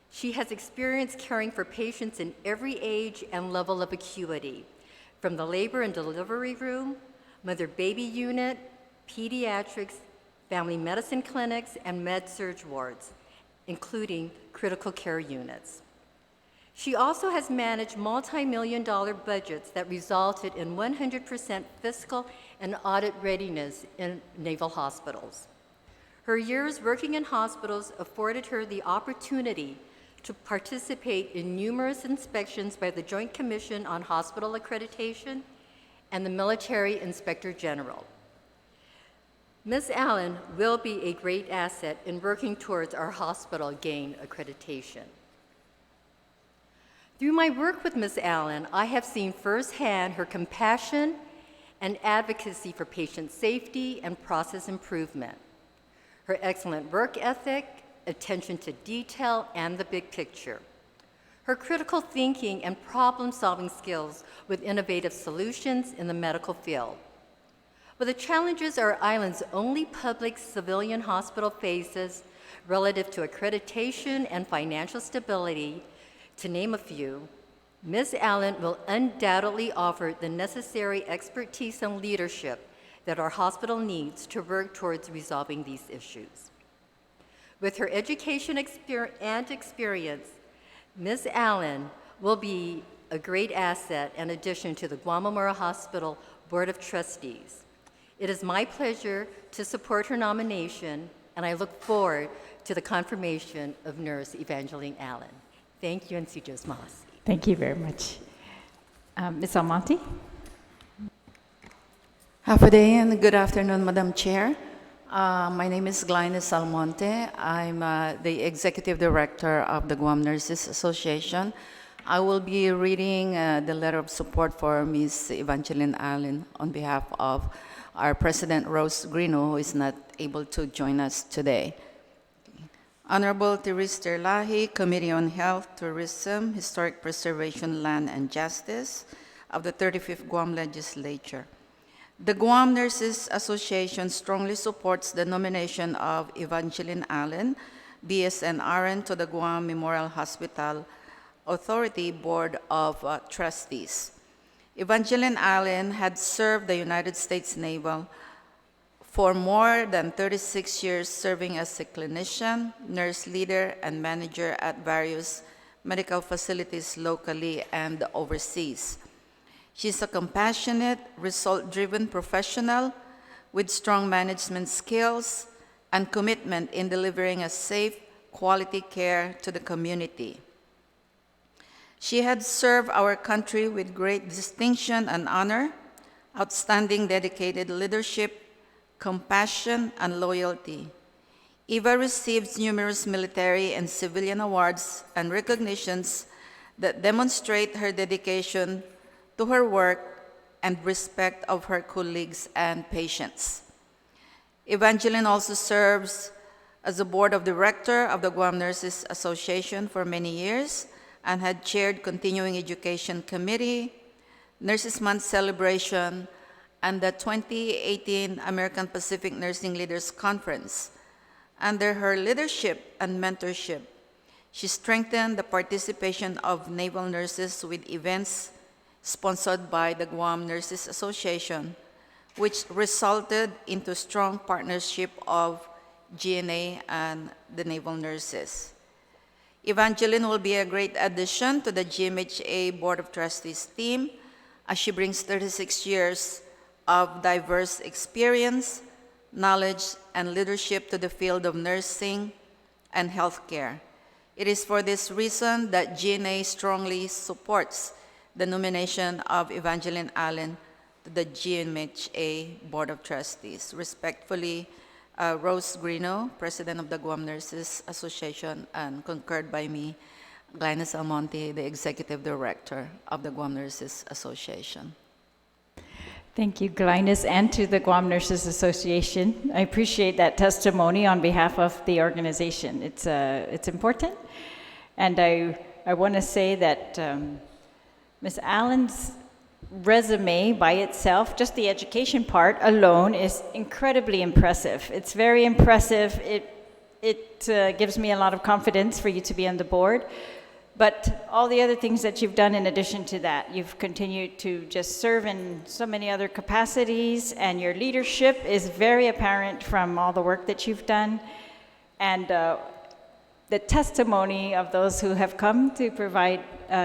She has experience caring for patients in every age and level of acuity, from the labor and delivery room, mother-baby unit, pediatrics, family medicine clinics, and med-surg wards, including critical care units. She also has managed multi-million-dollar budgets that resulted in 100% fiscal and audit readiness in naval hospitals. Her years working in hospitals afforded her the opportunity to participate in numerous inspections by the Joint Commission on Hospital Accreditation and the Military Inspector General. Ms. Allen will be a great asset in working towards our hospital gain accreditation. Through my work with Ms. Allen, I have seen firsthand her compassion and advocacy for patient safety and process improvement, her excellent work ethic, attention to detail, and the big picture, her critical thinking and problem-solving skills with innovative solutions in the medical field. But the challenges our island's only public civilian hospital faces relative to accreditation and financial stability, to name a few, Ms. Allen will undoubtedly offer the necessary expertise and leadership that our hospital needs to work towards resolving these issues. With her education and experience, Ms. Allen will be a great asset and addition to the Guam Memorial Hospital Board of Trustees. It is my pleasure to support her nomination, and I look forward to the confirmation of Nurse Evangeline Allen. Thank you, and si Diyos mahasi. Thank you very much. Ms. Almonte? Half a day and good afternoon, Madam Chair. My name is Glynis Almonte. I'm the Executive Director of the Guam Nurses Association. I will be reading the letter of support for Ms. Evangeline Allen on behalf of our President Rose Grino, who is not able to join us today. Honorable Therese Terlaje, Committee on Health, Tourism, Historic Preservation, Land, and Justice of the 35th Guam Legislature. The Guam Nurses Association strongly supports the nomination of Evangeline Allen, BSNRN, to the Guam Memorial Hospital Authority Board of Trustees. Evangeline Allen had served the United States Naval for more than 36 years serving as a clinician, nurse leader, and manager at various medical facilities locally and overseas. She's a compassionate, result-driven professional with strong management skills and commitment in delivering a safe, quality care to the community. She had served our country with great distinction and honor, outstanding dedicated leadership, compassion, and loyalty. Eva receives numerous military and civilian awards and recognitions that demonstrate her dedication to her work and respect of her colleagues and patients. Evangeline also serves as the board of director of the Guam Nurses Association for many years and had chaired Continuing Education Committee, Nurses Month celebration, and the 2018 American Pacific Nursing Leaders Conference. Under her leadership and mentorship, she strengthened the participation of naval nurses with events sponsored by the Guam Nurses Association, which resulted into strong partnership of GNA and the naval nurses. Evangeline will be a great addition to the GMHA Board of Trustees team as she brings 36 years of diverse experience, knowledge, and leadership to the field of nursing and healthcare. It is for this reason that GNA strongly supports the nomination of Evangeline Allen to the GMHA Board of Trustees. Respectfully, Rose Greeno, President of the Guam Nurses Association, and concurred by me, Glynis Almonte, the Executive Director of the Guam Nurses Association. Thank you, Glynis, and to the Guam Nurses Association. I appreciate that testimony on behalf of the organization. It's important. And I want to say that Ms. Allen's resume by itself, just the education part alone, is incredibly impressive. It's very impressive. It gives me a lot of confidence for you to be on the board. But all the other things that you've done in addition to that, you've continued to just serve in so many other capacities, and your leadership is very apparent from all the work that you've done. And the testimony of those who have come to provide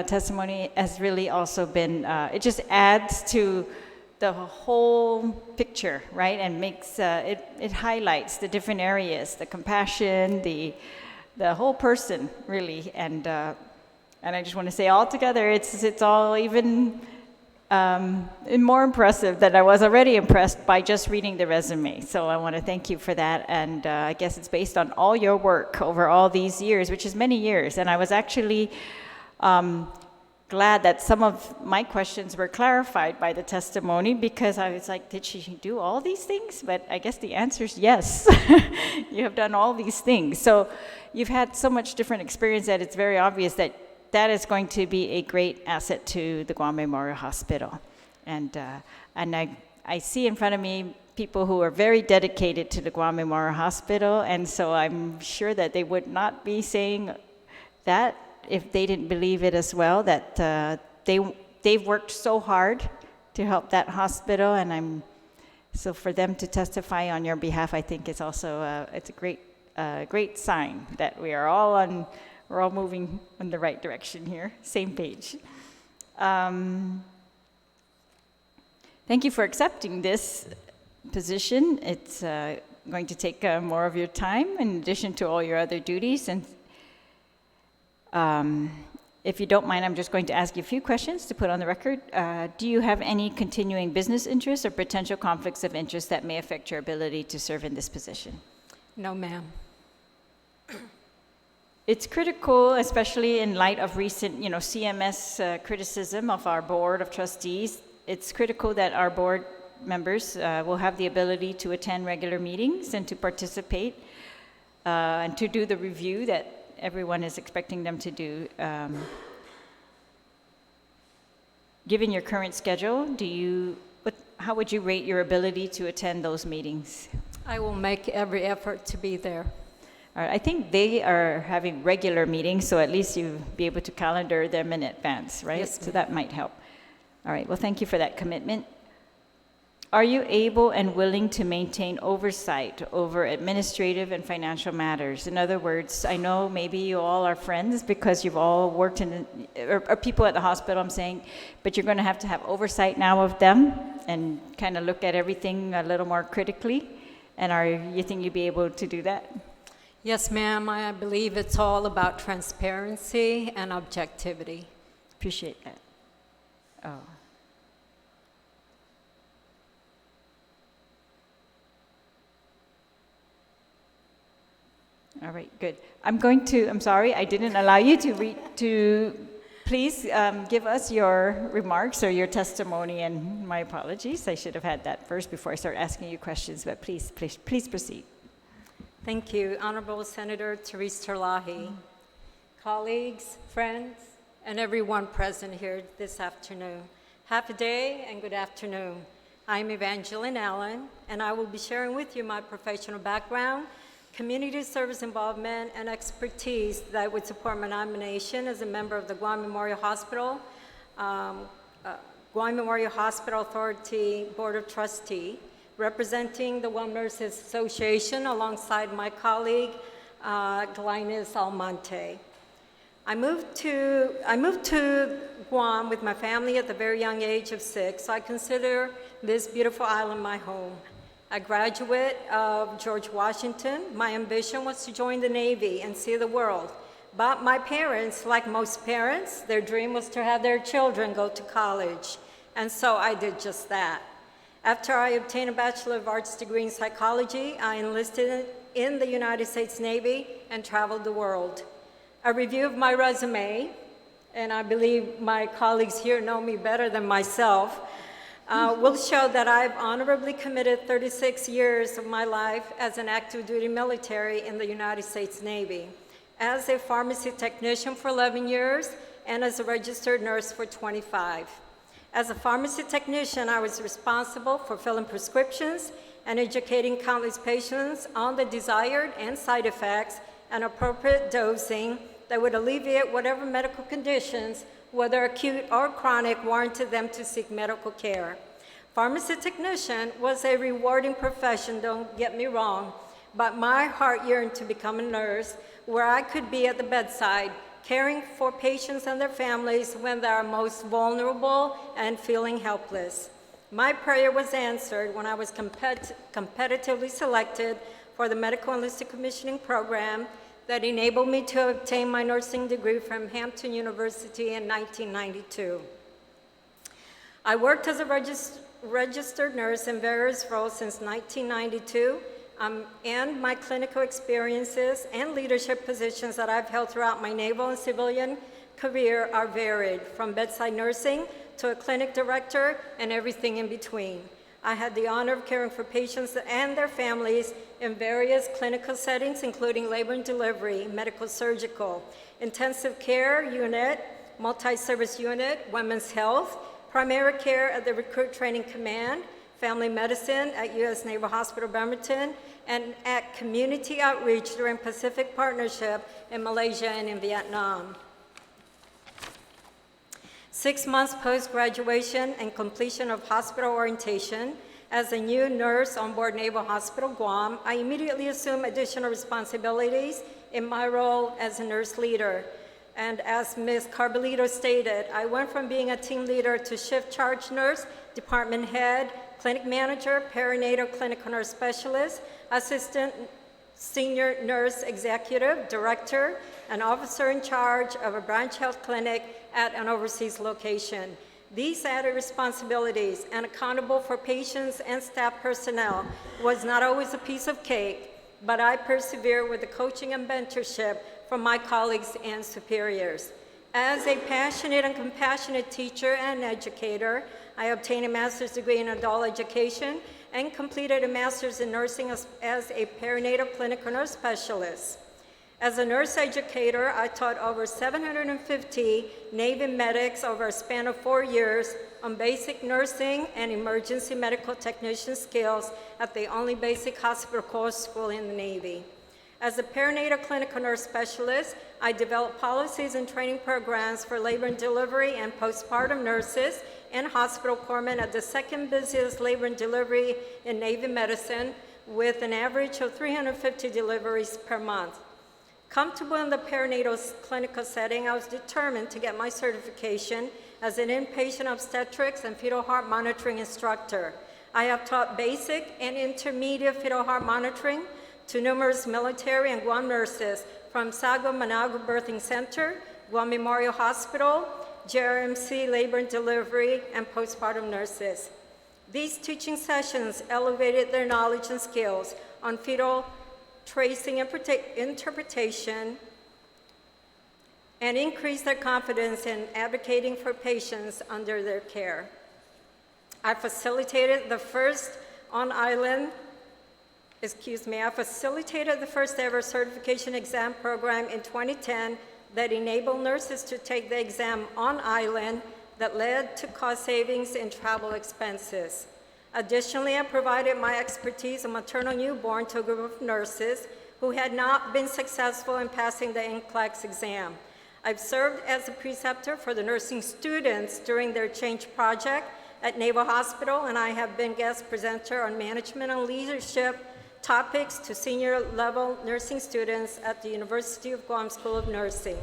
testimony has really also been, it just adds to the whole picture, right? And makes, it highlights the different areas, the compassion, the whole person, really. And I just want to say all together, it's all even more impressive than I was already impressed by just reading the resume. So I want to thank you for that. And I guess it's based on all your work over all these years, which is many years. And I was actually glad that some of my questions were clarified by the testimony, because I was like, did she do all these things? But I guess the answer is yes. You have done all these things. So you've had so much different experience that it's very obvious that that is going to be a great asset to the Guam Memorial Hospital. And I see in front of me people who are very dedicated to the Guam Memorial Hospital, and so I'm sure that they would not be saying that if they didn't believe it as well, that they've worked so hard to help that hospital, and so for them to testify on your behalf, I think it's also it's a great sign that we're all moving in the right direction here, same page. Thank you for accepting this position. It's going to take more of your time in addition to all your other duties. And if you don't mind, I'm just going to ask you a few questions to put on the record. Do you have any continuing business interests or potential conflicts of interest that may affect your ability to serve in this position? No, ma'am. It's critical, especially in light of recent, CMS criticism of our board of trustees. It's critical that our board members will have the ability to attend regular meetings and to participate and to do the review that everyone is expecting them to do. Given your current schedule, how would you rate your ability to attend those meetings? I will make every effort to be there. All right, I think they are having regular meetings, so at least you'll be able to calendar them in advance, right? Yes, so that might help. All right, well, thank you for that commitment. Are you able and willing to maintain oversight over administrative and financial matters? In other words, I know maybe you all are friends because you've all worked in, or people at the hospital, I'm saying, but you're going to have oversight now of them and kind of look at everything a little more critically. And you think you'd be able to do that? Yes, ma'am. I believe it's all about transparency and objectivity. Appreciate that. Oh. All right, good. I'm sorry, I didn't allow you to please give us your remarks or your testimony, and my apologies. I should have had that first before I start asking you questions, but please proceed. Thank you, Honorable Senator Therese Terlaje, colleagues, friends, and everyone present here this afternoon. Happy day and good afternoon. I'm Evangeline Allen, and I will be sharing with you my professional background, community service involvement, and expertise that would support my nomination as a member of the Guam Memorial Hospital, Guam Memorial Hospital Authority Board of Trustee, representing the Guam Nurses Association alongside my colleague, Glynis Almonte. I moved to Guam with my family at the very young age of 6, so I consider this beautiful island my home. A graduate of George Washington, my ambition was to join the Navy and see the world. But my parents, like most parents, their dream was to have their children go to college. And so I did just that. After I obtained a Bachelor of Arts degree in psychology, I enlisted in the United States Navy and traveled the world. A review of my resume, and I believe my colleagues here know me better than myself, will show that I've honorably committed 36 years of my life as an active duty military in the United States Navy, as a pharmacy technician for 11 years, and as a registered nurse for 25. As a pharmacy technician, I was responsible for filling prescriptions and educating countless patients on the desired and side effects and appropriate dosing that would alleviate whatever medical conditions, whether acute or chronic, warranted them to seek medical care. Pharmacy technician was a rewarding profession, don't get me wrong, but my heart yearned to become a nurse where I could be at the bedside, caring for patients and their families when they are most vulnerable and feeling helpless. My prayer was answered when I was competitively selected for the Medical Enlisted Commissioning Program that enabled me to obtain my nursing degree from Hampton University in 1992. I worked as a registered nurse in various roles since 1992, and my clinical experiences and leadership positions that I've held throughout my naval and civilian career are varied, from bedside nursing to a clinic director and everything in between. I had the honor of caring for patients and their families in various clinical settings, including labor and delivery, medical surgical, intensive care unit, multi-service unit, women's health, primary care at the Recruit Training Command, family medicine at U.S. Naval Hospital Bremerton, and at community outreach during Pacific Partnership in Malaysia and in Vietnam. 6 months post-graduation and completion of hospital orientation, as a new nurse on board Naval Hospital Guam, I immediately assumed additional responsibilities in my role as a nurse leader. And as Ms. Carbolito stated, I went from being a team leader to shift charge nurse, department head, clinic manager, perinatal clinical nurse specialist, assistant senior nurse executive, director, and officer in charge of a branch health clinic at an overseas location. These added responsibilities and accountable for patients and staff personnel was not always a piece of cake, but I persevered with the coaching and mentorship from my colleagues and superiors. As a passionate and compassionate teacher and educator, I obtained a master's degree in adult education and completed a master's in nursing as a perinatal clinical nurse specialist. As a nurse educator, I taught over 750 Navy medics over a span of 4 years on basic nursing and emergency medical technician skills at the only basic hospital course school in the Navy. As a perinatal clinical nurse specialist, I developed policies and training programs for labor and delivery and postpartum nurses and hospital corpsman at the second busiest labor and delivery in Navy medicine, with an average of 350 deliveries per month. Comfortable in the perinatal clinical setting, I was determined to get my certification as an inpatient obstetrics and fetal heart monitoring instructor. I have taught basic and intermediate fetal heart monitoring to numerous military and Guam nurses from Sago Managua Birthing Center, Guam Memorial Hospital, JRMC Labor and Delivery, and postpartum nurses. These teaching sessions elevated their knowledge and skills on fetal tracing interpretation and increased their confidence in advocating for patients under their care. I facilitated the first ever certification exam program in 2010 that enabled nurses to take the exam on island that led to cost savings in travel expenses. Additionally, I provided my expertise in maternal newborn to a group of nurses who had not been successful in passing the NCLEX exam. I've served as a preceptor for the nursing students during their change project at Naval Hospital, and I have been guest presenter on management and leadership topics to senior level nursing students at the University of Guam School of Nursing.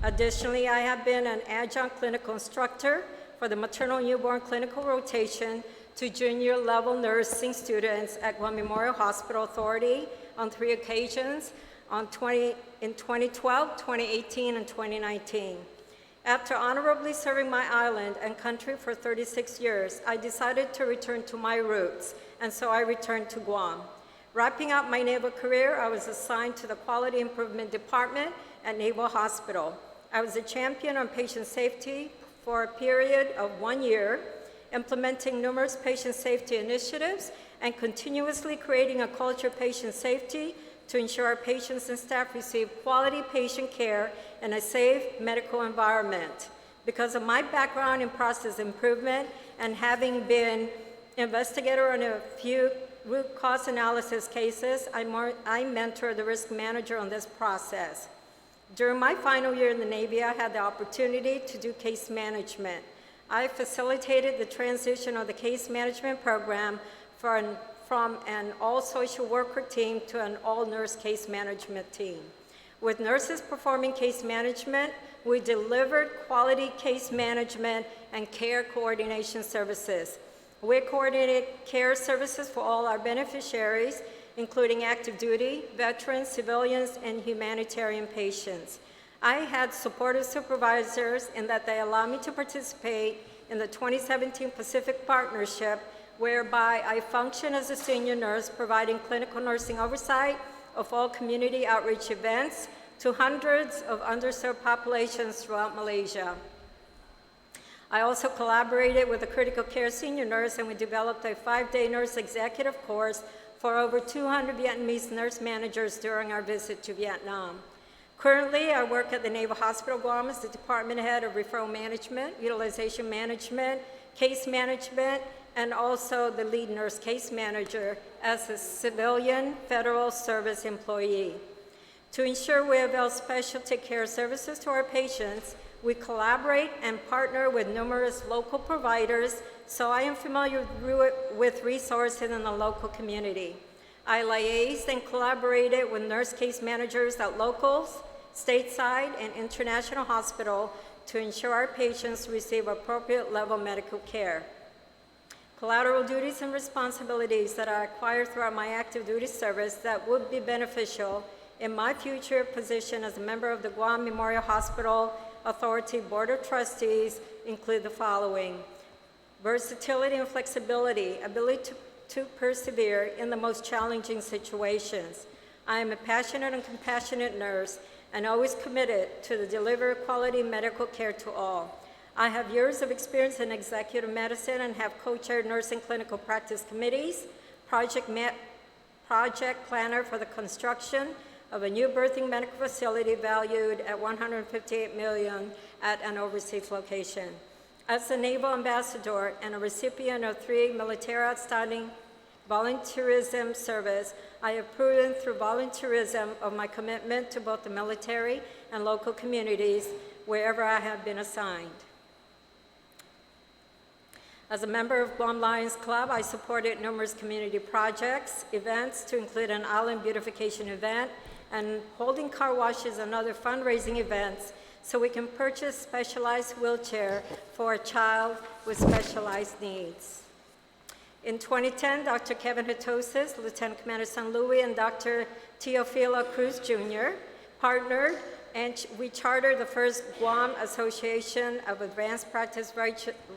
Additionally, I have been an adjunct clinical instructor for the maternal newborn clinical rotation to junior level nursing students at Guam Memorial Hospital Authority on 3 occasions in 2012, 2018, and 2019. After honorably serving my island and country for 36 years, I decided to return to my roots, and so I returned to Guam. Wrapping up my naval career, I was assigned to the Quality Improvement Department at Naval Hospital. I was a champion on patient safety for a period of 1 year, implementing numerous patient safety initiatives and continuously creating a culture of patient safety to ensure our patients and staff receive quality patient care in a safe medical environment. Because of my background in process improvement and having been investigator on a few root cause analysis cases, I mentor the risk manager on this process. During my final year in the Navy, I had the opportunity to do case management. I facilitated the transition of the case management program from an all-social worker team to an all-nurse case management team. With nurses performing case management, we delivered quality case management and care coordination services. We coordinated care services for all our beneficiaries, including active duty, veterans, civilians, and humanitarian patients. I had supportive supervisors in that they allowed me to participate in the 2017 Pacific Partnership, whereby I function as a senior nurse providing clinical nursing oversight of all community outreach events to hundreds of underserved populations throughout Malaysia. I also collaborated with a critical care senior nurse, and we developed a 5-day nurse executive course for over 200 Vietnamese nurse managers during our visit to Vietnam. Currently, I work at the Naval Hospital Guam as the Department Head of Referral Management, Utilization Management, Case Management, and also the lead nurse case manager as a civilian federal service employee. To ensure we avail specialty care services to our patients, we collaborate and partner with numerous local providers, so I am familiar with resources in the local community. I liaised and collaborated with nurse case managers at locals, stateside, and international hospital to ensure our patients receive appropriate level medical care. Collateral duties and responsibilities that I acquired throughout my active duty service that would be beneficial in my future position as a member of the Guam Memorial Hospital Authority Board of Trustees include the following: versatility and flexibility, ability to persevere in the most challenging situations. I am a passionate and compassionate nurse and always committed to deliver quality medical care to all. I have years of experience in executive medicine and have co-chaired nursing clinical practice committees, project planner for the construction of a new birthing medical facility valued at $158 million at an overseas location. As a Naval Ambassador and a recipient of 3 military outstanding volunteerism service, I have proven through volunteerism of my commitment to both the military and local communities wherever I have been assigned. As a member of Guam Lions Club, I supported numerous community projects, events to include an island beautification event, and holding car washes and other fundraising events so we can purchase specialized wheelchair for a child with specialized needs. In 2010, Dr. Kevin Hatosis, Lieutenant Commander San Luis, and Dr. Teofilo Cruz Jr. partnered, and we chartered the first Guam Association of Advanced Practice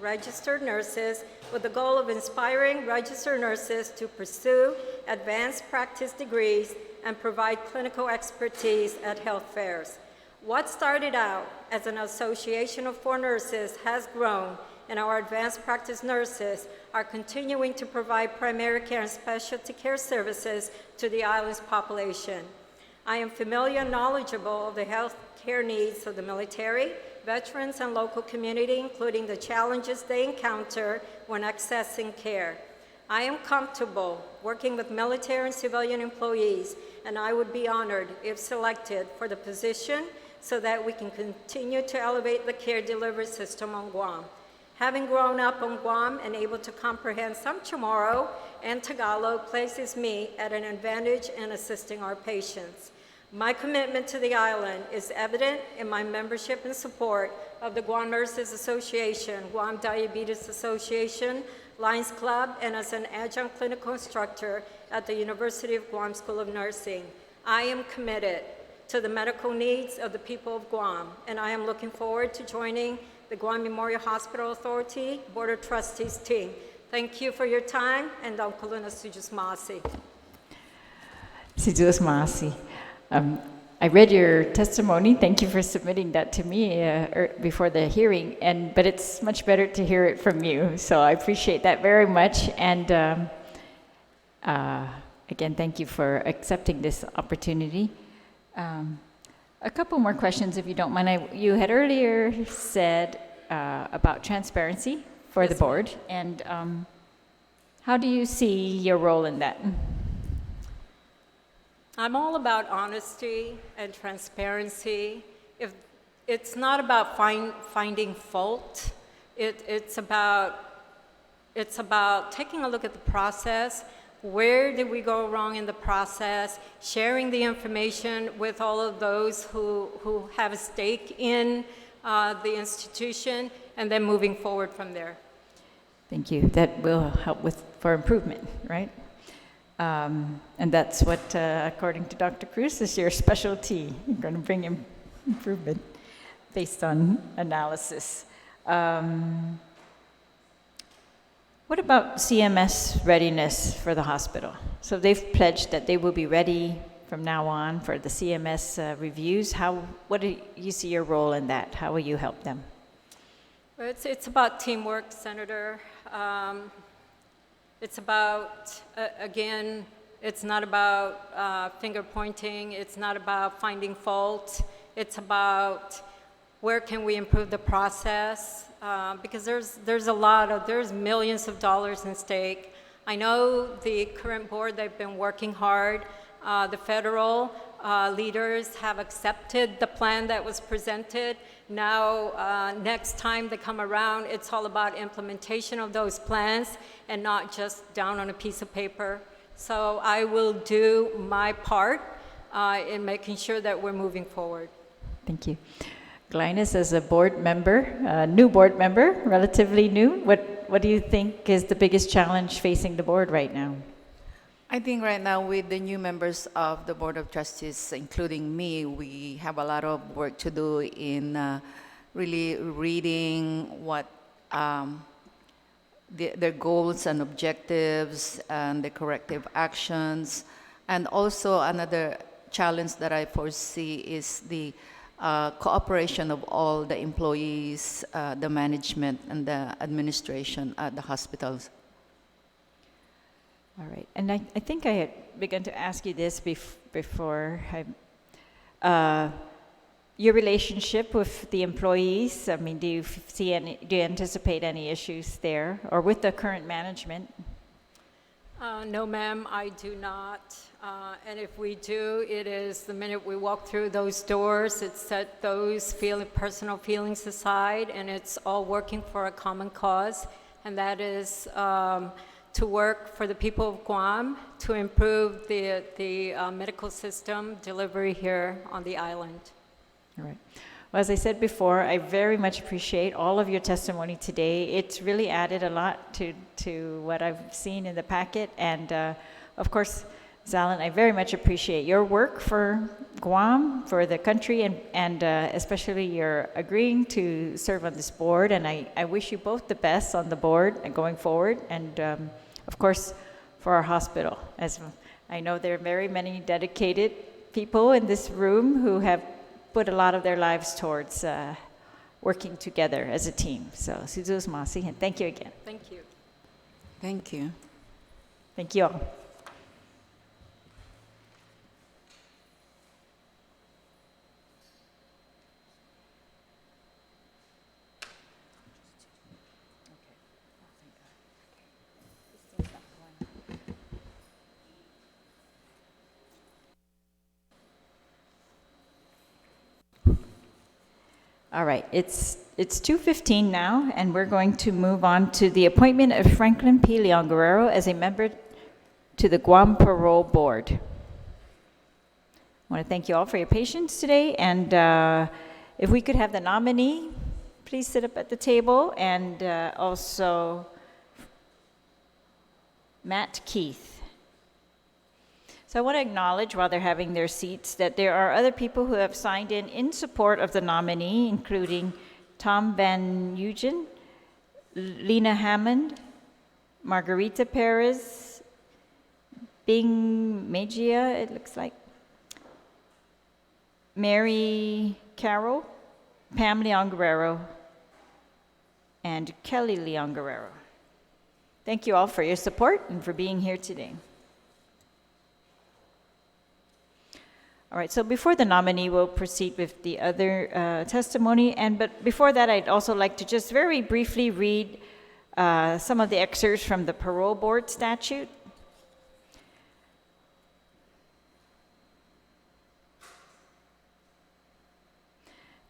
Registered Nurses with the goal of inspiring registered nurses to pursue advanced practice degrees and provide clinical expertise at health fairs. What started out as an association of 4 nurses has grown, and our advanced practice nurses are continuing to provide primary care and specialty care services to the island's population. I am familiar and knowledgeable of the health care needs of the military, veterans, and local community, including the challenges they encounter when accessing care. I am comfortable working with military and civilian employees, and I would be honored if selected for the position so that we can continue to elevate the care delivery system on Guam. Having grown up on Guam and able to comprehend some Chamorro and Tagalog places me at an advantage in assisting our patients. My commitment to the island is evident in my membership and support of the Guam Nurses Association, Guam Diabetes Association, Lions Club, and as an adjunct clinical instructor at the University of Guam School of Nursing. I am committed to the medical needs of the people of Guam, and I am looking forward to joining the Guam Memorial Hospital Authority Board of Trustees team. Thank you for your time, and Daw Kaluna Sujus Masi. Sijus Masi. I read your testimony. Thank you for submitting that to me before the hearing. But it's much better to hear it from you. So I appreciate that very much. And again, thank you for accepting this opportunity. A couple more questions, if you don't mind. You had earlier said about transparency for the board. And how do you see your role in that? I'm all about honesty and transparency. If it's not about finding fault, it's about taking a look at the process. Where did we go wrong in the process? Sharing the information with all of those who have a stake in the institution, and then moving forward from there. Thank you. That will help for improvement, right? And that's what, according to Dr. Cruz, is your specialty. You're going to bring improvement based on analysis. What about CMS readiness for the hospital? So they've pledged that they will be ready from now on for the CMS reviews. What do you see your role in that? How will you help them? Well, it's about teamwork, Senator. It's about, again, it's not about finger pointing. It's not about finding fault. It's about where can we improve the process? Because there's millions of dollars in stake. I know the current board, they've been working hard. The federal leaders have accepted the plan that was presented. Now, next time they come around, it's all about implementation of those plans and not just down on a piece of paper. So I will do my part in making sure that we're moving forward. Thank you. Glynis, as a board member, new board member, relatively new, what do you think is the biggest challenge facing the board right now? I think right now with the new members of the Board of Trustees, including me, we have a lot of work to do in really reading what their goals and objectives and the corrective actions. And also another challenge that I foresee is the cooperation of all the employees, the management, and the administration at the hospitals. All right, and I think I had begun to ask you this before. Your relationship with the employees, I mean, do you anticipate any issues there, or with the current management? No, ma'am, I do not. And if we do, it is the minute we walk through those doors, it's set those personal feelings aside, and it's all working for a common cause. and that is to work for the people of Guam to improve the medical system delivery here on the island. All right. Well, as I said before, I very much appreciate all of your testimony today. It's really added a lot to what I've seen in the packet. And of course, Zalan, I very much appreciate your work for Guam, for the country, and especially your agreeing to serve on this board. And I wish you both the best on the board and going forward. And of course, for our hospital, as I know there are very many dedicated people in this room who have put a lot of their lives towards working together as a team. So, Suzus Masi, and thank you again. Thank you. Thank you. Thank you all. All right, it's 2:15 now, and we're going to move on to the appointment of Franklin P. Leon Guerrero as a member to the Guam Parole Board. I want to thank you all for your patience today, and if we could have the nominee, please sit up at the table, and also Matt Keith. So I want to acknowledge, while they're having their seats, that there are other people who have signed in support of the nominee, including Tom Van Eugen, Lena Hammond, Margarita Perez, Bing Mejia, it looks like, Mary Carroll, Pam Leon Guerrero, and Kelly Leon Guerrero. Thank you all for your support and for being here today. All right, so before the nominee, we'll proceed with the other testimony. But before that, I'd also like to just very briefly read some of the excerpts from the Parole Board statute.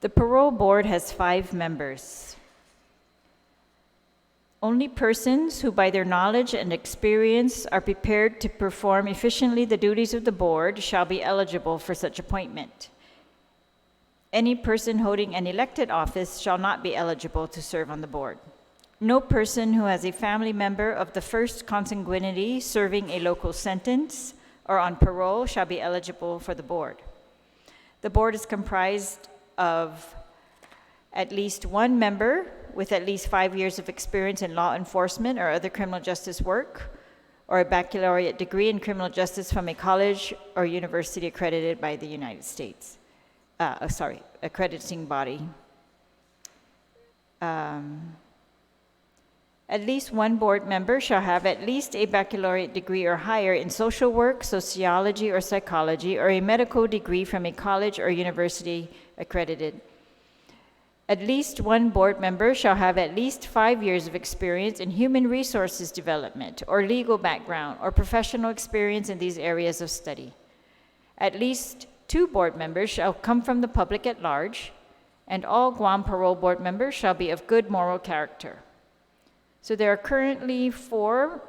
The Parole Board has 5 members. Only persons who, by their knowledge and experience, are prepared to perform efficiently the duties of the board shall be eligible for such appointment. Any person holding an elected office shall not be eligible to serve on the board. No person who has a family member of the first consanguinity serving a local sentence or on parole shall be eligible for the board. The board is comprised of at least one member with at least 5 years of experience in law enforcement or other criminal justice work, or a baccalaureate degree in criminal justice from a college or university accredited by the United States. Accrediting body. At least one board member shall have at least a baccalaureate degree or higher in social work, sociology, or psychology, or a medical degree from a college or university accredited. At least one board member shall have at least 5 years of experience in human resources development or legal background or professional experience in these areas of study. At least 2 board members shall come from the public at large, and all Guam Parole Board members shall be of good moral character. So there are currently 4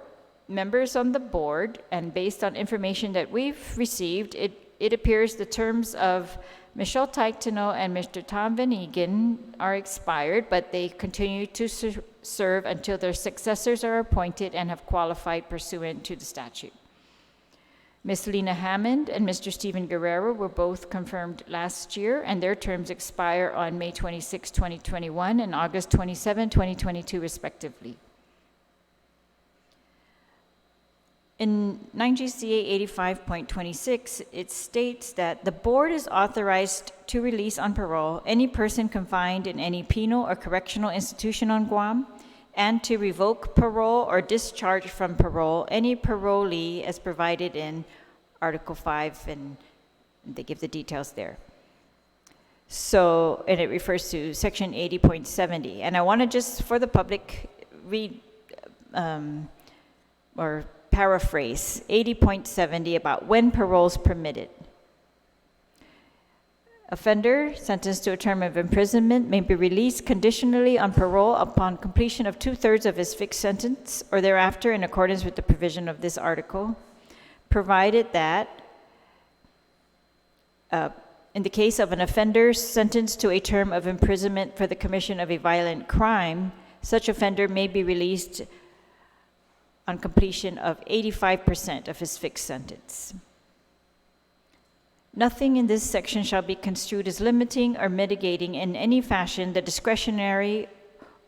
members on the board, and based on information that we've received, it appears the terms of Michelle Taitano and Mr. Tom Van Egan are expired, but they continue to serve until their successors are appointed and have qualified pursuant to the statute. Ms. Lena Hammond and Mr. Stephen Guerrero were both confirmed last year, and their terms expire on May 26, 2021 and August 27, 2022, respectively. In 9 GCA 85.26, it states that the board is authorized to release on parole any person confined in any penal or correctional institution on Guam, and to revoke parole or discharge from parole any parolee as provided in Article 5, and they give the details there. So, and it refers to Section 80.70. And I want to just, for the public, read or paraphrase 80.70 about when parole is permitted. Offender sentenced to a term of imprisonment may be released conditionally on parole upon completion of 2/3 of his fixed sentence or thereafter in accordance with the provision of this article, provided that in the case of an offender sentenced to a term of imprisonment for the commission of a violent crime, such offender may be released on completion of 85% of his fixed sentence. Nothing in this section shall be construed as limiting or mitigating in any fashion the discretionary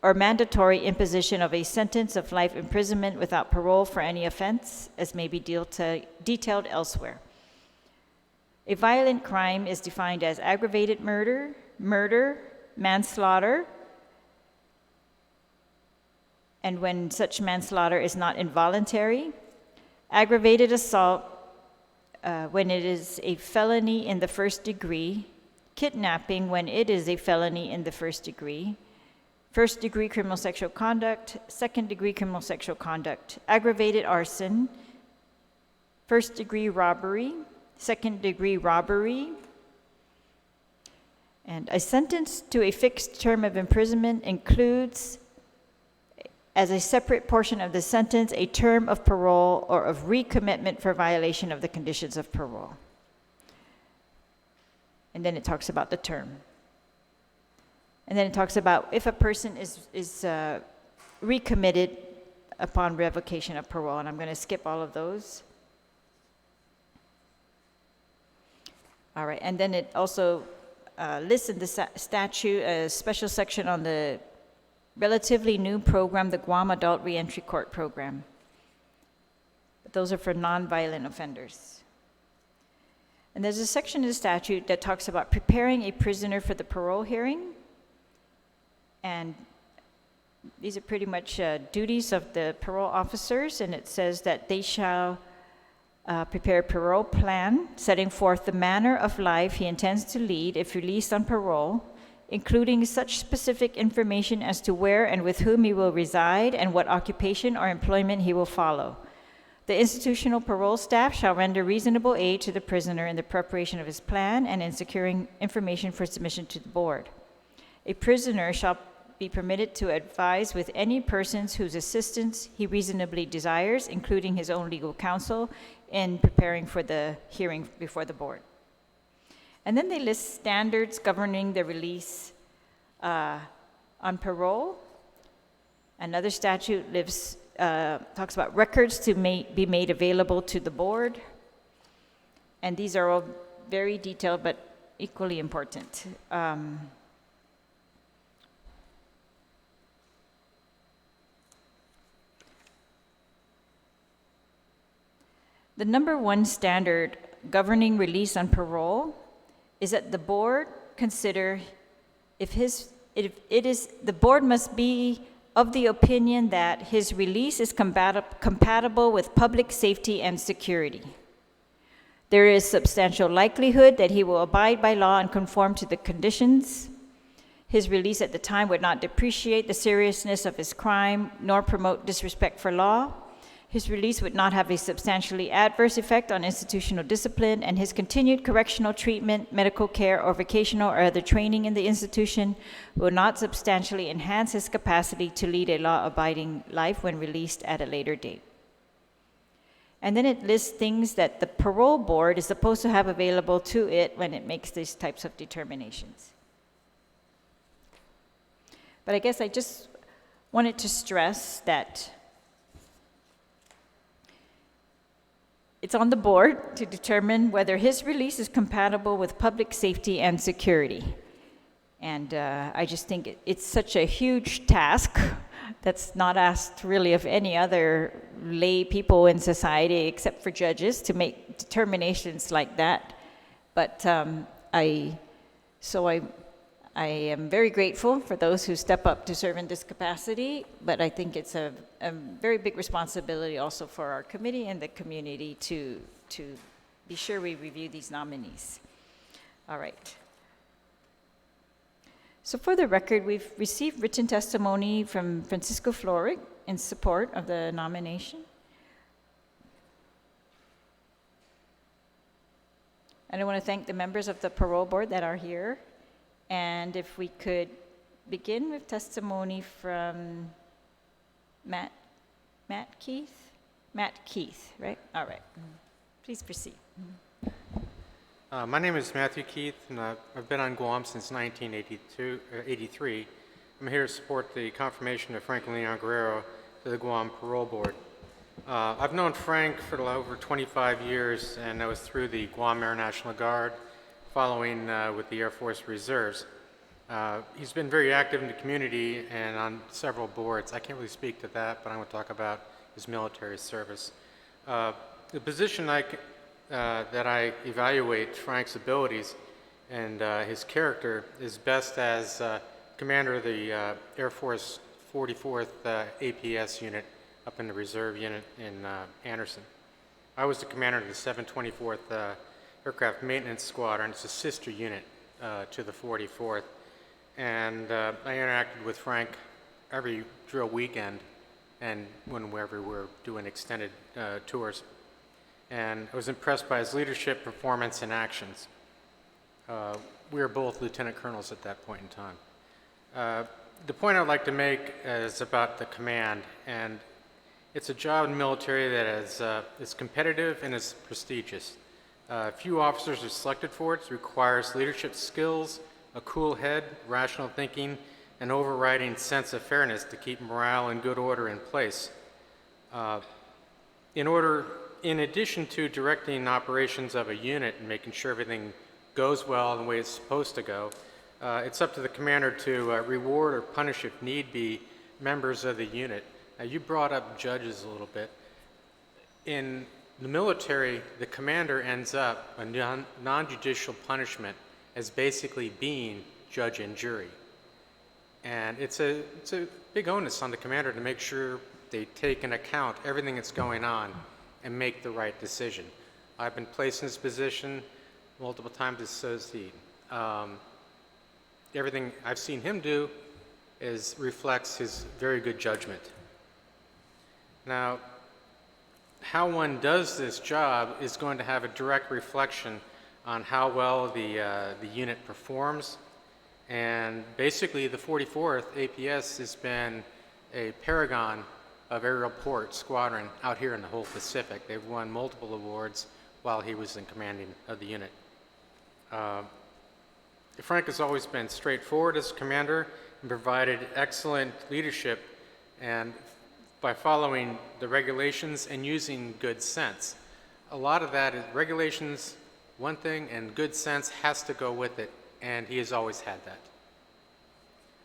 or mandatory imposition of a sentence of life imprisonment without parole for any offense, as may be detailed elsewhere. A violent crime is defined as aggravated murder, manslaughter, and when such manslaughter is not involuntary, aggravated assault when it is a felony in the first degree, kidnapping when it is a felony in the first degree criminal sexual conduct, second-degree criminal sexual conduct, aggravated arson, first-degree robbery, second-degree robbery, and a sentence to a fixed term of imprisonment includes, as a separate portion of the sentence, a term of parole or of recommitment for violation of the conditions of parole. And then it talks about the term. And then it talks about if a person is recommitted upon revocation of parole, and I'm going to skip all of those. All right, and then it also lists in the statute a special section on the relatively new program, the Guam Adult Reentry Court Program. But those are for nonviolent offenders. And there's a section in the statute that talks about preparing a prisoner for the parole hearing. And these are pretty much duties of the parole officers, and it says that they shall prepare a parole plan setting forth the manner of life he intends to lead if released on parole, including such specific information as to where and with whom he will reside and what occupation or employment he will follow. The institutional parole staff shall render reasonable aid to the prisoner in the preparation of his plan and in securing information for submission to the board. A prisoner shall be permitted to advise with any persons whose assistance he reasonably desires, including his own legal counsel, in preparing for the hearing before the board. And then they list standards governing the release on parole. Another statute talks about records to be made available to the board. And these are all very detailed but equally important. The number one standard governing release on parole is that the board consider the board must be of the opinion that his release is compatible with public safety and security. There is substantial likelihood that he will abide by law and conform to the conditions. His release at the time would not depreciate the seriousness of his crime nor promote disrespect for law. His release would not have a substantially adverse effect on institutional discipline, and his continued correctional treatment, medical care, or vocational or other training in the institution will not substantially enhance his capacity to lead a law-abiding life when released at a later date. And then it lists things that the parole board is supposed to have available to it when it makes these types of determinations. But I guess I just wanted to stress that it's on the board to determine whether his release is compatible with public safety and security. And I just think it's such a huge task that's not asked really of any other lay people in society except for judges to make determinations like that. But I am very grateful for those who step up to serve in this capacity, but I think it's a very big responsibility also for our committee and the community to be sure we review these nominees. All right. So for the record, we've received written testimony from Francisco Floric in support of the nomination. And I want to thank the members of the parole board that are here. And if we could begin with testimony from Matt Keith, right? All right. Please proceed. My name is Matthew Keith, and I've been on Guam since 1983. I'm here to support the confirmation of Franklin Leon Guerrero to the Guam Parole Board. I've known Frank for over 25 years, and that was through the Guam Air National Guard, following with the Air Force Reserves. He's been very active in the community and on several boards. I can't really speak to that, but I'm going to talk about his military service. The position that I evaluate Frank's abilities and his character is best as commander of the Air Force 44th APS unit up in the reserve unit in Anderson. I was the commander of the 724th Aircraft Maintenance Squadron. It's a sister unit to the 44th. And I interacted with Frank every drill weekend and whenever we're doing extended tours. And I was impressed by his leadership, performance, and actions. We were both lieutenant colonels at that point in time. The point I'd like to make is about the command, and it's a job in the military that is competitive and is prestigious. Few officers are selected for it. It requires leadership skills, a cool head, rational thinking, an overriding sense of fairness to keep morale and good order in place. In addition to directing operations of a unit and making sure everything goes well the way it's supposed to go, it's up to the commander to reward or punish, if need be, members of the unit. Now, you brought up judges a little bit. In the military, the commander ends up a non-judicial punishment as basically being judge and jury. And it's a big onus on the commander to make sure they take into account everything that's going on and make the right decision. I've been placed in this position multiple times as so is he. Everything I've seen him do reflects his very good judgment. Now, how one does this job is going to have a direct reflection on how well the unit performs. And basically, the 44th APS has been a paragon of aerial port squadron out here in the whole Pacific. They've won multiple awards while he was in commanding of the unit. Frank has always been straightforward as commander and provided excellent leadership and by following the regulations and using good sense. A lot of that is regulations, one thing, and good sense has to go with it, and he has always had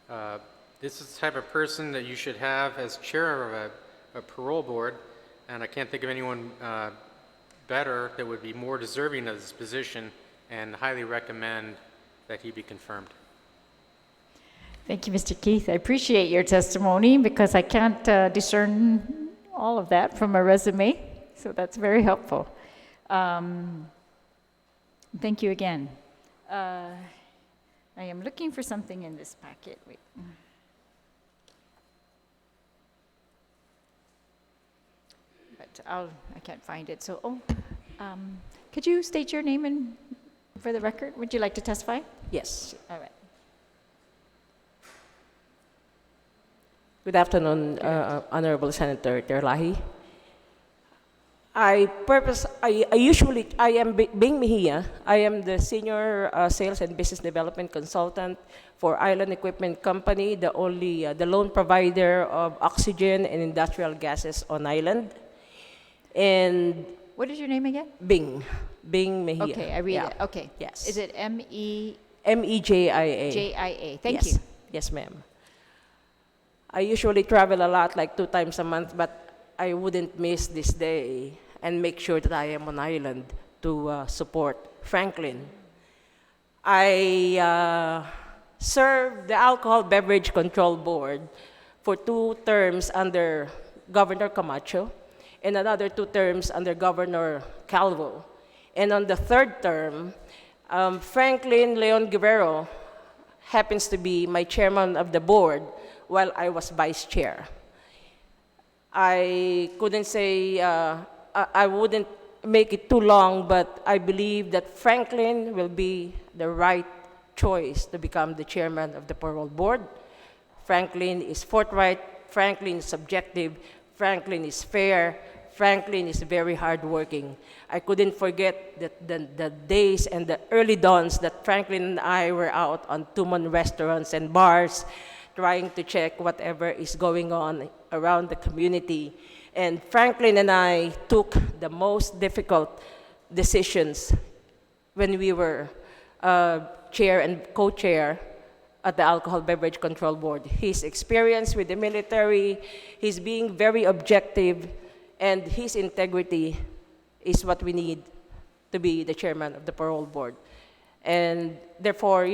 that. This is the type of person that you should have as chair of a parole board, and I can't think of anyone better that would be more deserving of this position, and highly recommend that he be confirmed. Thank you, Mr. Keith. I appreciate your testimony because I can't discern all of that from a resume, so that's very helpful. Thank you again. I am looking for something in this packet. Wait. But I can't find it. So, could you state your name and for the record? Would you like to testify? Yes. All right. Good afternoon, Honorable Senator Terlaje. I am Bing Mejia. I am the Senior Sales and Business Development Consultant for Island Equipment Company, the lone provider of oxygen and industrial gases on island. And What is your name again? Bing Mejia. Okay, I read Yeah. it. Okay. Yes. Is it M-E-J-I-A? M-E-J-I-A. Thank Yes. you. Yes, ma'am. I usually travel a lot, like 2 times a month, but I wouldn't miss this day and make sure that I am on island to support Franklin. I served the Alcohol Beverage Control Board for 2 terms under Governor Camacho and another 2 terms under Governor Calvo. And on the 3rd term, Franklin Leon Guerrero happens to be my chairman of the board while I was vice chair. I couldn't say, I wouldn't make it too long, but I believe that Franklin will be the right choice to become the chairman of the parole board. Franklin is forthright, Franklin is subjective, Franklin is fair, Franklin is very hardworking. I couldn't forget the days and the early dawns that Franklin and I were out on Tumon restaurants and bars trying to check whatever is going on around the community. And Franklin and I took the most difficult decisions when we were chair and co-chair at the Alcohol Beverage Control Board. His experience with the military, his being very objective, and his integrity is what we need to be the chairman of the parole board. And therefore,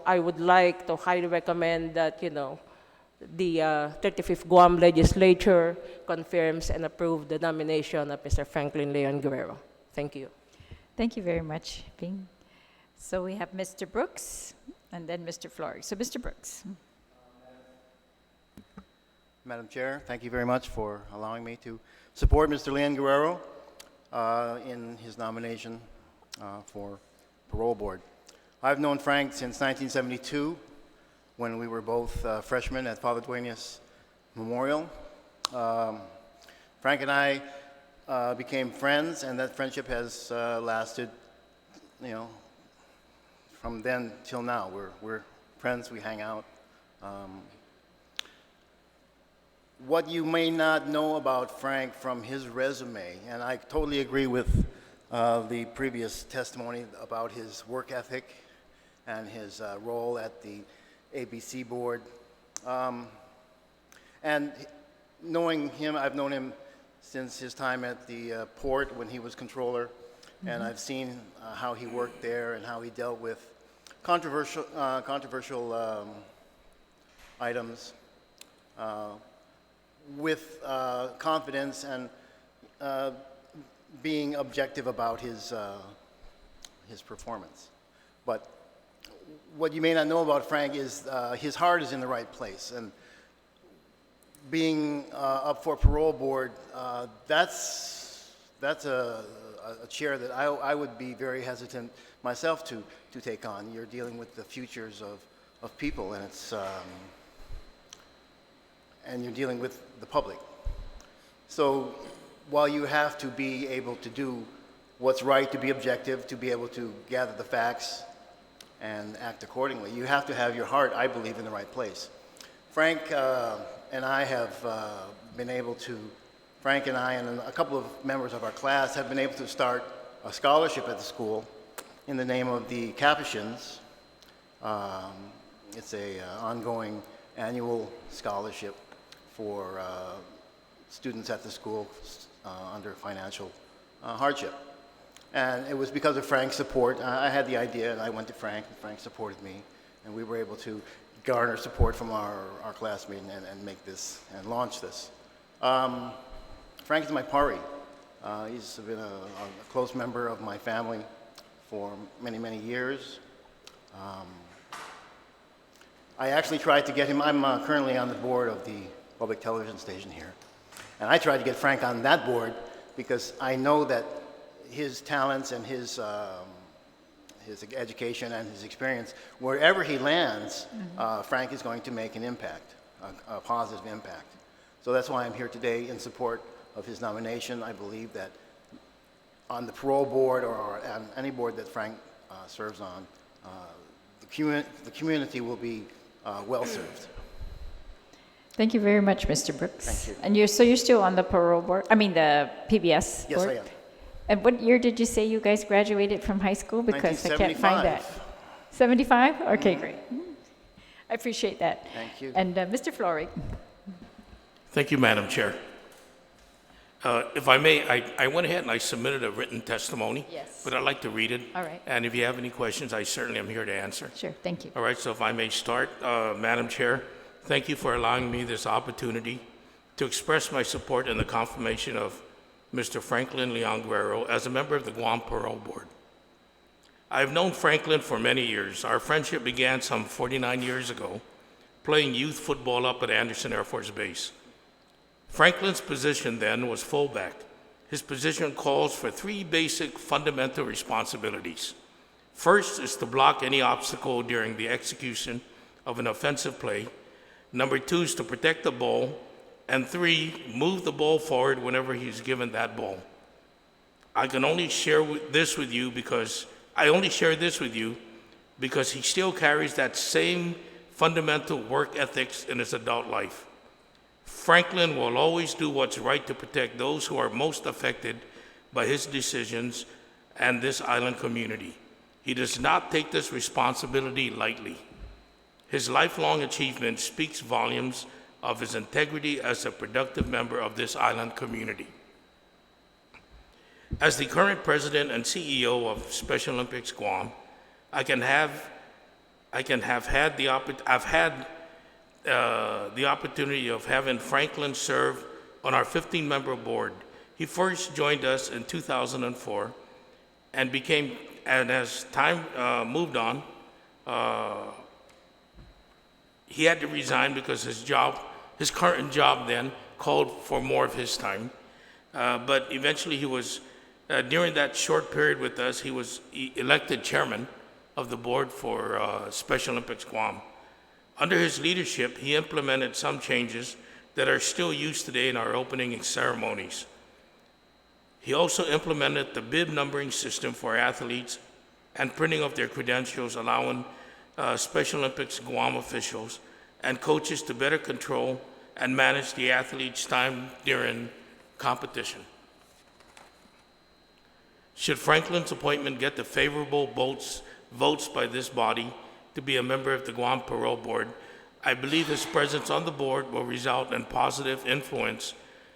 I would like to highly recommend that, the 35th Guam legislature confirms and approve the nomination of Mr. Franklin Leon Guerrero. Thank you. Thank you very much, Ping. So we have Mr. Brooks and then Mr. Flory. So Mr. Brooks. Madam Chair, thank you very much for allowing me to support Mr. Leon Guerrero in his nomination for parole board. I've known Frank since 1972 when we were both freshmen at Father Duenas Memorial. Frank and I became friends, and that friendship has lasted, from then till now. We're friends, we hang out. What you may not know about Frank from his resume, and I totally agree with the previous testimony about his work ethic and his role at the ABC board. And knowing him, I've known him since his time at the port when he was controller, and I've seen how he worked there and how he dealt with controversial items with confidence and being objective about his performance. But what you may not know about Frank is his heart is in the right place, and being up for parole board, that's a chair that I would be very hesitant myself to take on. You're dealing with the futures of people, and it's and you're dealing with the public. So while you have to be able to do what's right, to be objective, to be able to gather the facts and act accordingly, you have to have your heart, I believe, in the right place. Frank and I have been able to, Frank and I and a couple of members of our class have been able to start a scholarship at the school in the name of the Capuchins. It's a ongoing annual scholarship for students at the school under financial hardship. And it was because of Frank's support. I had the idea, and I went to Frank, and Frank supported me, and we were able to garner support from our classmate and make this, and launch this. Frank is my pari. He's been a close member of my family for many, many years. I actually tried to get him, I'm currently on the board of the public television station here, and I tried to get Frank on that board because I know that his talents and his education and his experience, wherever he lands, Frank is going to make an impact, a positive impact. So that's why I'm here today in support of his nomination. I believe that on the parole board or on any board that Frank serves on, the community will be well served. Thank you very much, Mr. Brooks. Thank you. And you're still on the parole board, I mean the PBS board? Yes, I am. And what year did you say you guys graduated from high school? Because I can't find that. 75? Okay, great. I appreciate that. Thank you. And Mr. Flory. Thank you, Madam Chair. If I may, I went ahead and I submitted a written testimony. Yes. But I'd like to read it. All right. And if you have any questions, I certainly am here to answer. Sure, thank you. All right, so if I may start, Madam Chair, thank you for allowing me this opportunity to express my support in the confirmation of Mr. Franklin Leon Guerrero as a member of the Guam Parole Board. I've known Franklin for many years. Our friendship began some 49 years ago, playing youth football up at Anderson Air Force Base. Franklin's position then was fullback, his position calls for three basic fundamental responsibilities. First is to block any obstacle during the execution of an offensive play. Number two is to protect the ball. And three, move the ball forward whenever he's given that ball. I can only share this with you because he still carries that same fundamental work ethics in his adult life. Franklin will always do what's right to protect those who are most affected by his decisions and this island community. He does not take this responsibility lightly. His lifelong achievement speaks volumes of his integrity as a productive member of this island community. As the current president and CEO of Special Olympics Guam, I've had the opportunity of having Franklin serve on our 15-member board. He first joined us in 2004 and as time moved on, he had to resign because his current job then called for more of his time. But eventually during that short period with us, he was elected chairman of the board for Special Olympics Guam. Under his leadership, he implemented some changes that are still used today in our opening ceremonies. He also implemented the bib numbering system for athletes and printing of their credentials, allowing Special Olympics Guam officials and coaches to better control and manage the athletes' time during competition. Should Franklin's appointment get the favorable votes by this body to be a member of the Guam Parole Board, I believe his presence on the board will result in positive influence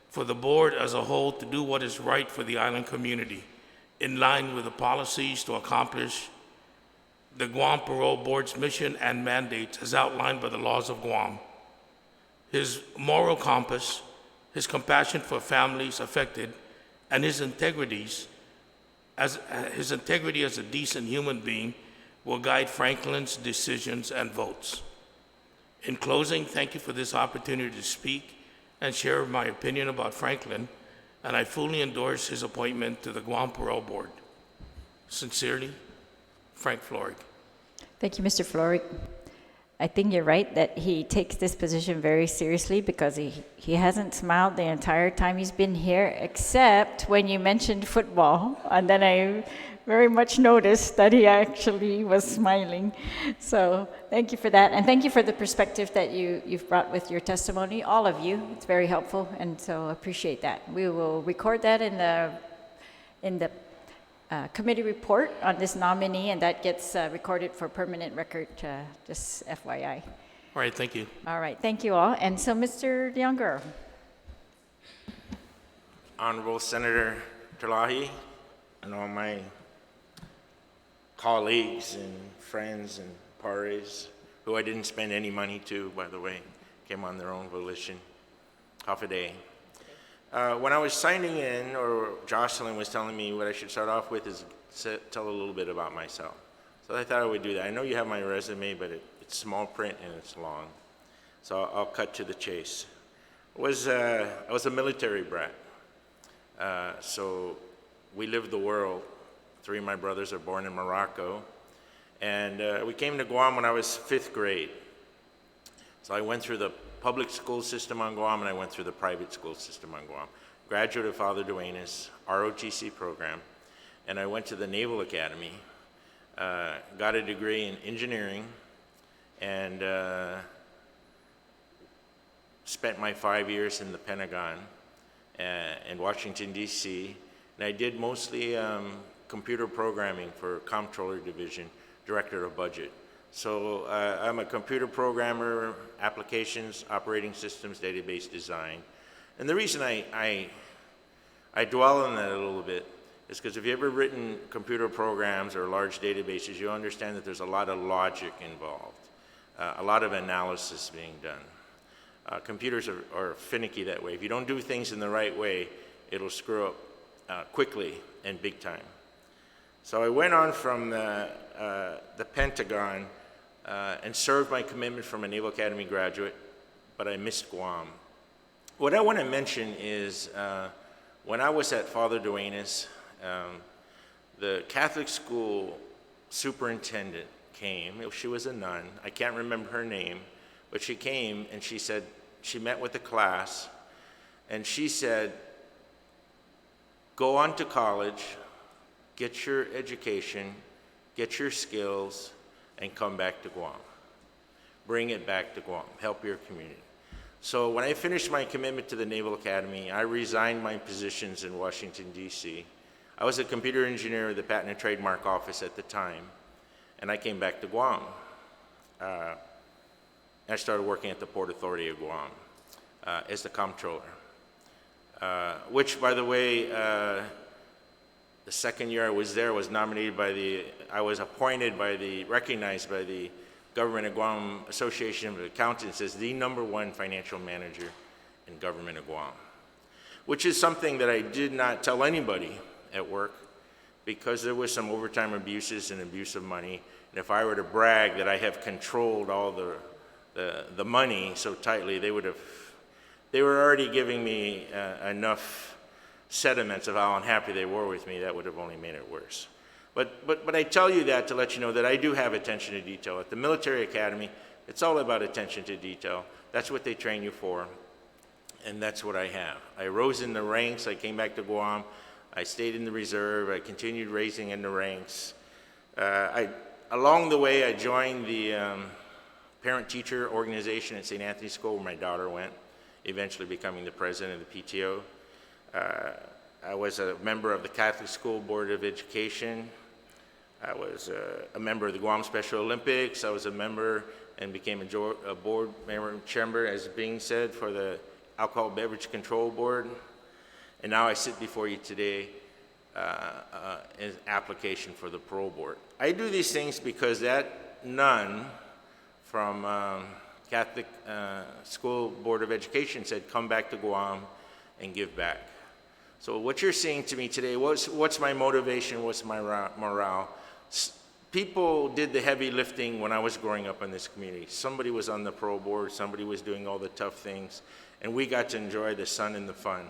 for the board as a whole to do what is right for the island community, in line with the policies to accomplish the Guam Parole Board's mission and mandates as outlined by the laws of Guam. His moral compass, his compassion for families affected, and his integrity as a decent human being will guide Franklin's decisions and votes. In closing, thank you for this opportunity to speak and share my opinion about Franklin, and I fully endorse his appointment to the Guam Parole Board. Sincerely, Frank Florig. Thank you, Mr. Florig. I think you're right that he takes this position very seriously because he hasn't smiled the entire time he's been here, except when you mentioned football, and then I very much noticed that he actually was smiling. So thank you for that, and thank you for the perspective that you've brought with your testimony, all of you. It's very helpful, and so appreciate that. We will record that in the committee report on this nominee, and that gets recorded for permanent record, just FYI. All right, thank you. All right, thank you all. And so Mr. Younger. Honorable Senator Terlaje and all my colleagues and friends and pares, who I didn't spend any money to, by the way, came on their own volition, half a day. When I was signing in, or Jocelyn was telling me what I should start off with is tell a little bit about myself. So I thought I would do that. I know you have my resume, but it's small print and it's long. So I'll cut to the chase. I was a military brat. So we lived the world. 3 of my brothers are born in Morocco. And we came to Guam when I was 5th grade. So I went through the public school system on Guam, and I went through the private school system on Guam. Graduate of Father Duenas, ROTC program, and I went to the Naval Academy, got a degree in engineering, and spent my 5 years in the Pentagon in Washington, D.C., and I did mostly computer programming for Comptroller Division, Director of Budget. So I'm a computer programmer, applications, operating systems, database design. And the reason I dwell on that a little bit is because if you've ever written computer programs or large databases, you understand that there's a lot of logic involved, a lot of analysis being done. Computers are finicky that way. If you don't do things in the right way, it'll screw up quickly and big time. So I went on from the Pentagon and served my commitment from a Naval Academy graduate, but I missed Guam. What I want to mention is When I was at Father Duenas, the Catholic school superintendent came. She was a nun. I can't remember her name, but she came and she said, she met with the class, and she said, go on to college, get your education, get your skills, and come back to Guam. Bring it back to Guam. Help your community. So when I finished my commitment to the Naval Academy, I resigned my positions in Washington, D.C. I was a computer engineer at the Patent and Trademark Office at the time, and I came back to Guam. I started working at the Port Authority of Guam as the comptroller, which, by the way, the second year I was there, was nominated by I was appointed recognized by the Government of Guam Association of Accountants as the #1 financial manager in Government of Guam, which is something that I did not tell anybody at work, because there was some overtime abuses and abuse of money. And if I were to brag that I have controlled all the money so tightly, they were already giving me enough sediments of how unhappy they were with me. That would have only made it worse. But I tell you that to let you know that I do have attention to detail. At the military academy, it's all about attention to detail. That's what they train you for, and that's what I have. I rose in the ranks. I came back to Guam. I stayed in the reserve. I continued raising in the ranks. Along the way, I joined the parent-teacher organization at St. Anthony's School, where my daughter went, eventually becoming the president of the PTO. I was a member of the Catholic School Board of Education. I was a member of the Guam Special Olympics. I was a member and became a board member, chairman, as being said, for the Alcohol Beverage Control Board. And now I sit before you today in application for the parole board. I do these things because that nun from Catholic School Board of Education said, come back to Guam and give back. So what you're seeing to me today, what's my motivation, what's my morale? People did the heavy lifting when I was growing up in this community. Somebody was on the parole board, somebody was doing all the tough things, and we got to enjoy the sun and the fun.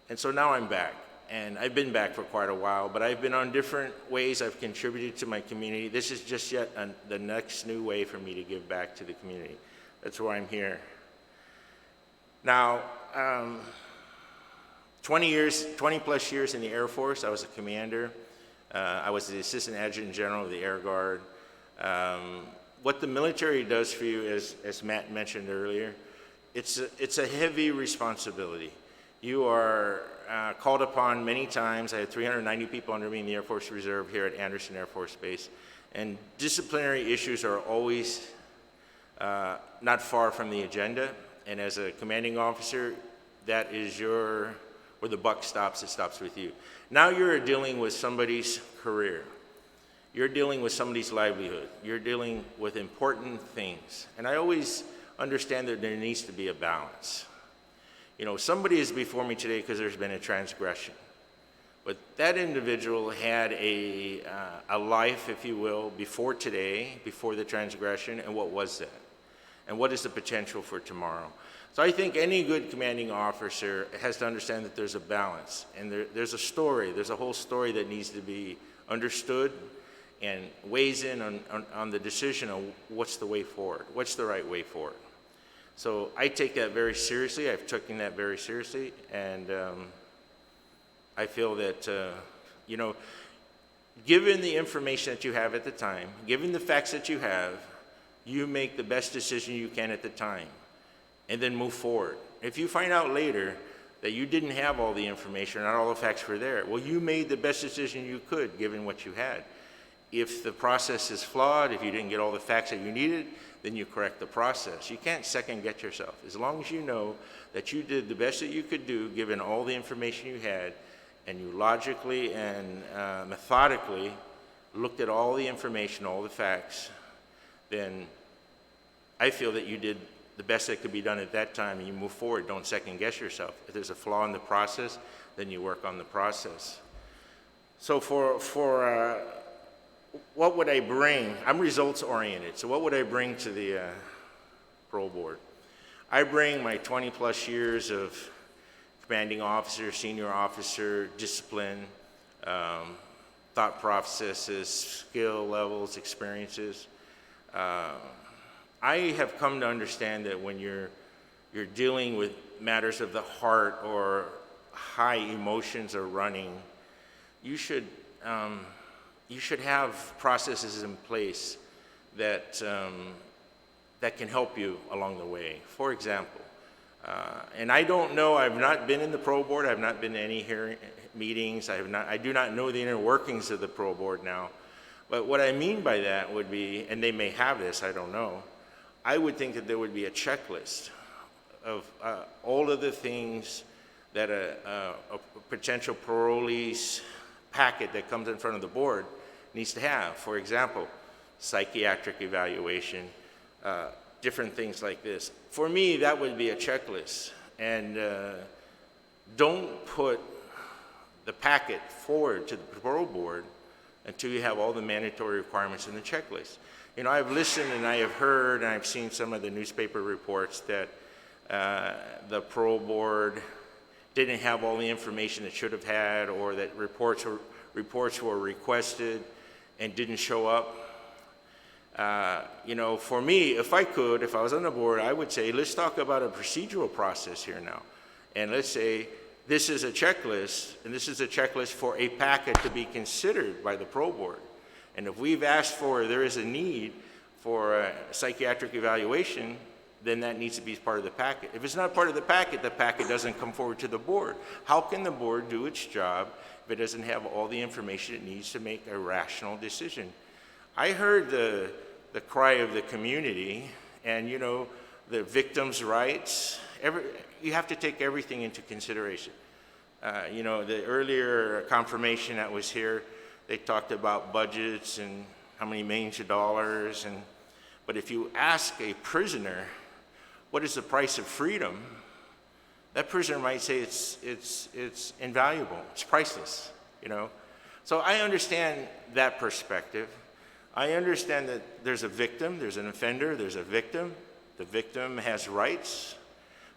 And so now I'm back, and I've been back for quite a while, but I've been on different ways I've contributed to my community. This is just yet the next new way for me to give back to the community. That's why I'm here. Now, 20 plus years in the Air Force. I was a commander. I was the Assistant Adjutant General of the Air Guard. What the military does for you, as Matt mentioned earlier, it's a heavy responsibility. You are called upon many times. I had 390 people under me in the Air Force Reserve here at Andersen Air Force Base. And disciplinary issues are always not far from the agenda. And as a commanding officer, that is where the buck stops, it stops with you. Now you're dealing with somebody's career. You're dealing with somebody's livelihood. You're dealing with important things. And I always understand that there needs to be a balance. You know, somebody is before me today because there's been a transgression. But that individual had a life, if you will, before today, before the transgression, and what was that? And what is the potential for tomorrow? So I think any good commanding officer has to understand that there's a balance, and there's a story, there's a whole story that needs to be understood and weighs in on the decision of what's the way forward, what's the right way forward. So I take that very seriously. I've taken that very seriously, and I feel that, you know, given the information that you have at the time, given the facts that you have, you make the best decision you can at the time, and then move forward. If you find out later that you didn't have all the information, not all the facts were there, well, you made the best decision you could given what you had. If the process is flawed, if you didn't get all the facts that you needed, then you correct the process. You can't second guess yourself. As long as you know that you did the best that you could do given all the information you had, and you logically and methodically looked at all the information, all the facts, then I feel that you did the best that could be done at that time, and you move forward. Don't second guess yourself. If there's a flaw in the process, then you work on the process. So for what would I bring? I'm results oriented, so what would I bring to the parole board? I bring my 20 plus years of commanding officer, senior officer, discipline, thought processes, skill levels, experiences. I have come to understand that when you're dealing with matters of the heart or high emotions are running, you should have processes in place that that can help you along the way. For example, and I don't know, I've not been in the Pro Board, I've not been to any hearing meetings, I do not know the inner workings of the Pro Board now, but what I mean by that would be, and they may have this, I don't know, I would think that there would be a checklist of all of the things that a potential parolee's packet that comes in front of the board needs to have. For example, psychiatric evaluation, different things like this. For me, that would be a checklist. And don't put the packet forward to the parole board until you have all the mandatory requirements in the checklist. You know, I've listened and I have heard and I've seen some of the newspaper reports that the parole board didn't have all the information it should have had, or that reports were requested and didn't show up. You know, for me, if I was on the board, I would say, let's talk about a procedural process here now. And let's say, this is a checklist, and this is a checklist for a packet to be considered by the parole board. And if we've asked for, there is a need for a psychiatric evaluation, then that needs to be part of the packet. If it's not part of the packet doesn't come forward to the board. How can the board do its job if it doesn't have all the information it needs to make a rational decision? I heard the cry of the community, and you know, the victims' rights. You have to take everything into consideration. You know, the earlier confirmation that was here, they talked about budgets and how many millions of dollars, but if you ask a prisoner, what is the price of freedom? That prisoner might say it's invaluable, it's priceless, you know? So I understand that perspective. I understand that there's a victim, there's an offender, there's a victim. The victim has rights.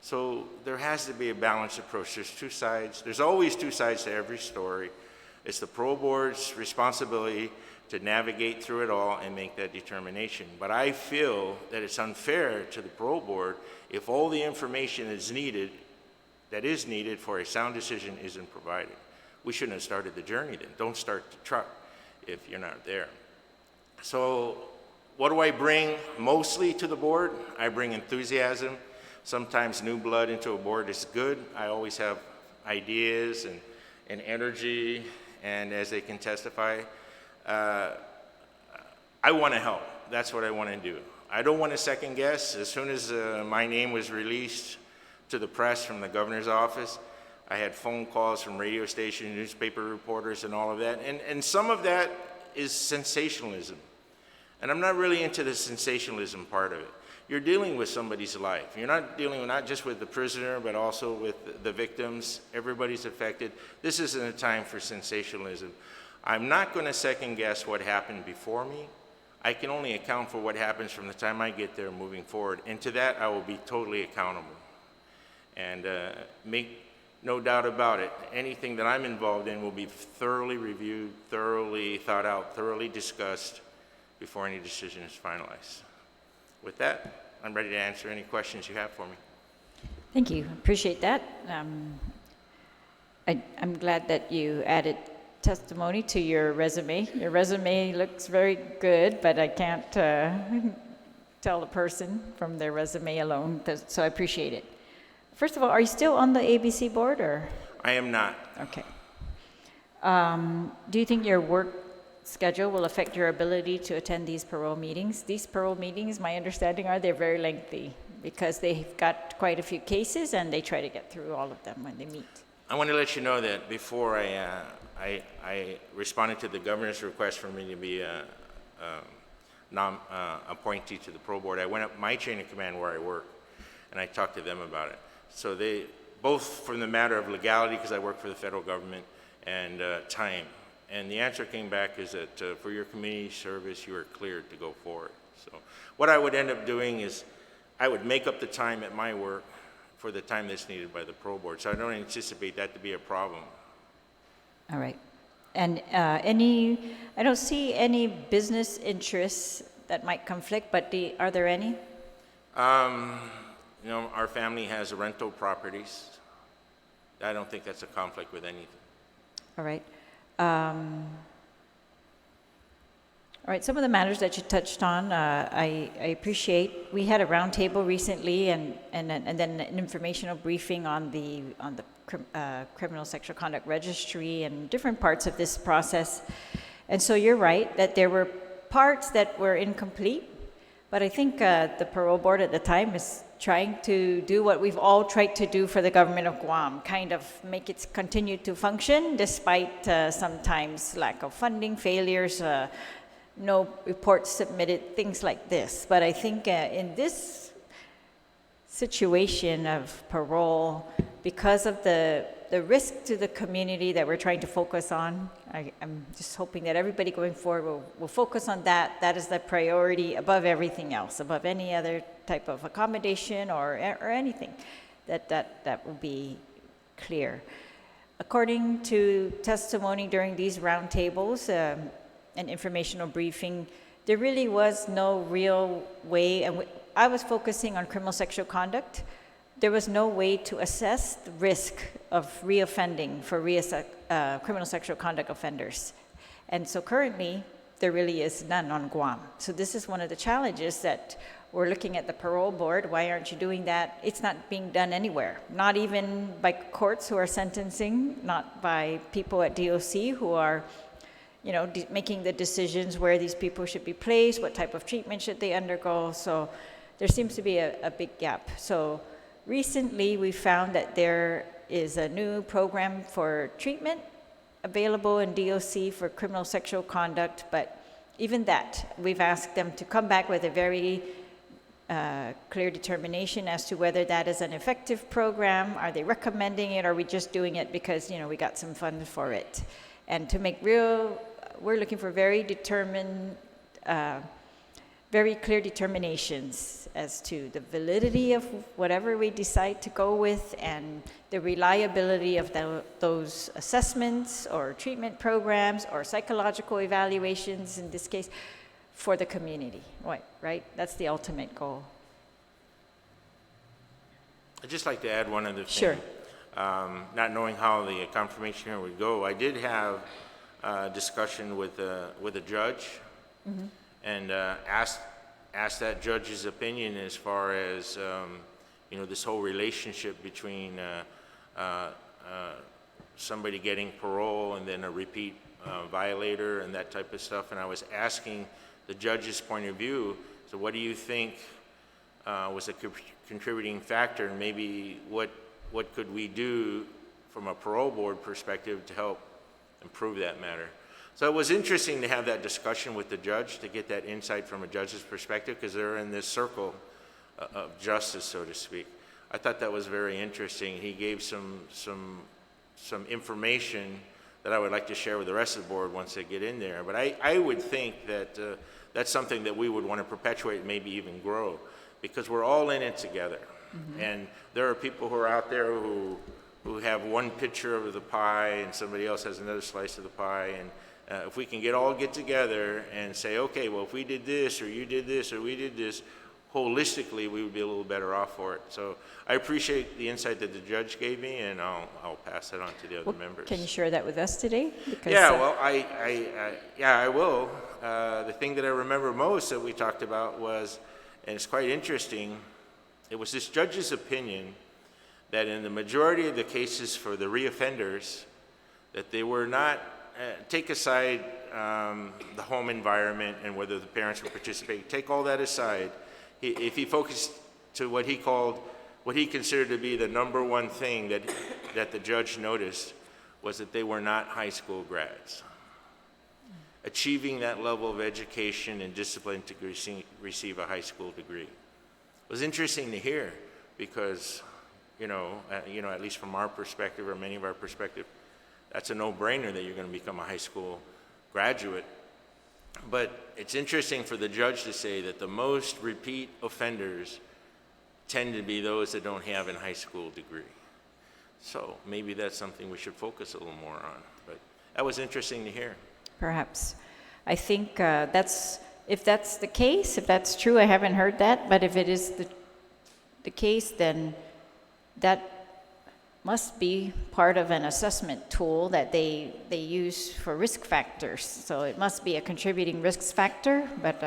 So there has to be a balanced approach. There's two sides. There's always two sides to every story. It's the parole board's responsibility to navigate through it all and make that determination. But I feel that it's unfair to the parole board if all the information that is needed for a sound decision isn't provided. We shouldn't have started the journey then. Don't start the truck if you're not there. So what do I bring mostly to the board? I bring enthusiasm. Sometimes new blood into a board is good. I always have ideas and energy, and as they can testify, I want to help. That's what I want to do. I don't want to second guess. As soon as my name was released to the press from the governor's office, I had phone calls from radio stations, newspaper reporters, and all of that. And some of that is sensationalism. And I'm not really into the sensationalism part of it. You're dealing with somebody's life. You're not dealing not just with the prisoner, but also with the victims. Everybody's affected. This isn't a time for sensationalism. I'm not going to second guess what happened before me. I can only account for what happens from the time I get there moving forward. And to that, I will be totally accountable. And make no doubt about it, anything that I'm involved in will be thoroughly reviewed, thoroughly thought out, thoroughly discussed before any decision is finalized. With that, I'm ready to answer any questions you have for me. Thank you. Appreciate that. I'm glad that you added testimony to your resume. Your resume looks very good, but I can't tell a person from their resume alone, so I appreciate it. First of all, are you still on the ABC board, or? I am not. Okay. Do you think your work schedule will affect your ability to attend these parole meetings? These parole meetings, my understanding are they're very lengthy because they've got quite a few cases and they try to get through all of them when they meet. I want to let you know that before I responded to the governor's request for me to be a appointee to the parole board, I went up my chain of command where I work and I talked to them about it. So they, both from the matter of legality, because I work for the federal government, and time. And the answer came back is that for your community service, you are cleared to go forward. So what I would end up doing is I would make up the time at my work for the time that's needed by the parole board. So I don't anticipate that to be a problem. All right. And I don't see any business interests that might conflict, but are there any? You know, our family has rental properties. I don't think that's a conflict with anything. All right. All right, some of the matters that you touched on, I appreciate. We had a roundtable recently and then an informational briefing on the criminal sexual conduct registry and different parts of this process. And so you're right that there were parts that were incomplete, but I think the parole board at the time is trying to do what we've all tried to do for the government of Guam, kind of make it continue to function despite sometimes lack of funding, failures, no reports submitted, things like this. But I think in this situation of parole, because of the risk to the community that we're trying to focus on, I'm just hoping that everybody going forward will focus on that. That is the priority above everything else, above any other type of accommodation or anything. That will be clear. According to testimony during these roundtables, an informational briefing, there really was no real way, and I was focusing on criminal sexual conduct. There was no way to assess the risk of reoffending for criminal sexual conduct offenders. And so currently, there really is none on Guam. So this is one of the challenges that we're looking at the parole board. Why aren't you doing that? It's not being done anywhere, not even by courts who are sentencing, not by people at DOC who are making the decisions where these people should be placed, what type of treatment should they undergo. So there seems to be a big gap. So recently we found that there is a new program for treatment available in DOC for criminal sexual conduct, but even that, we've asked them to come back with a very clear determination as to whether that is an effective program. Are they recommending it? Or are we just doing it because, we got some funds for it? And to make we're looking for very determined, very clear determinations as to the validity of whatever we decide to go with and the reliability of those assessments or treatment programs or psychological evaluations in this case for the community, right? That's the ultimate goal. I'd just like to add one other thing. Sure. Not knowing how the confirmation hearing would go, I did have a discussion with a judge and asked that judge's opinion as far as this whole relationship between somebody getting parole and then a repeat violator and that type of stuff. And I was asking the judge's point of view, so what do you think was a contributing factor, and maybe what could we do from a parole board perspective to help improve that matter? So it was interesting to have that discussion with the judge to get that insight from a judge's perspective, because they're in this circle of justice, so to speak. I thought that was very interesting. He gave some information that I would like to share with the rest of the board once they get in there. But I would think that that's something that we would want to perpetuate and maybe even grow, because we're all in it together. And there are people who are out there who have one picture of the pie and somebody else has another slice of the pie. And if we can get together and say, okay, well, if we did this or you did this or we did this, holistically, we would be a little better off for it. So I appreciate the insight that the judge gave me, and I'll pass that on to the other members. Can you share that with us today? Because, I will. The thing that I remember most that we talked about was, and it's quite interesting, it was this judge's opinion that in the majority of the cases for the reoffenders, that they were not, take aside the home environment and whether the parents were participating, take all that aside. If he focused to what he considered to be the number one thing that the judge noticed, was that they were not high school grads. Achieving that level of education and discipline to receive a high school degree. It was interesting to hear, because, at least from our perspective, or many of our perspective, that's a no-brainer that you're going to become a high school graduate. But it's interesting for the judge to say that the most repeat offenders tend to be those that don't have a high school degree. So maybe that's something we should focus a little more on. But that was interesting to hear. Perhaps. I think if that's the case, if that's true, I haven't heard that, but if it is the case, then that must be part of an assessment tool that they use for risk factors. So it must be a contributing risk factor, but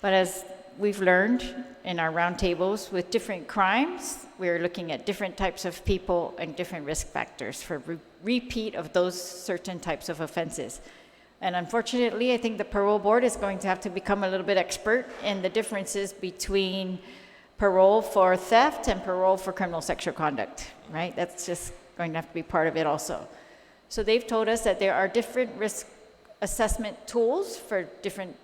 as we've learned in our roundtables with different crimes, we're looking at different types of people and different risk factors for repeat of those certain types of offenses. And unfortunately, I think the parole board is going to have to become a little bit expert in the differences between parole for theft and parole for criminal sexual conduct, right? That's just going to have to be part of it also. So they've told us that there are different risk assessment tools for different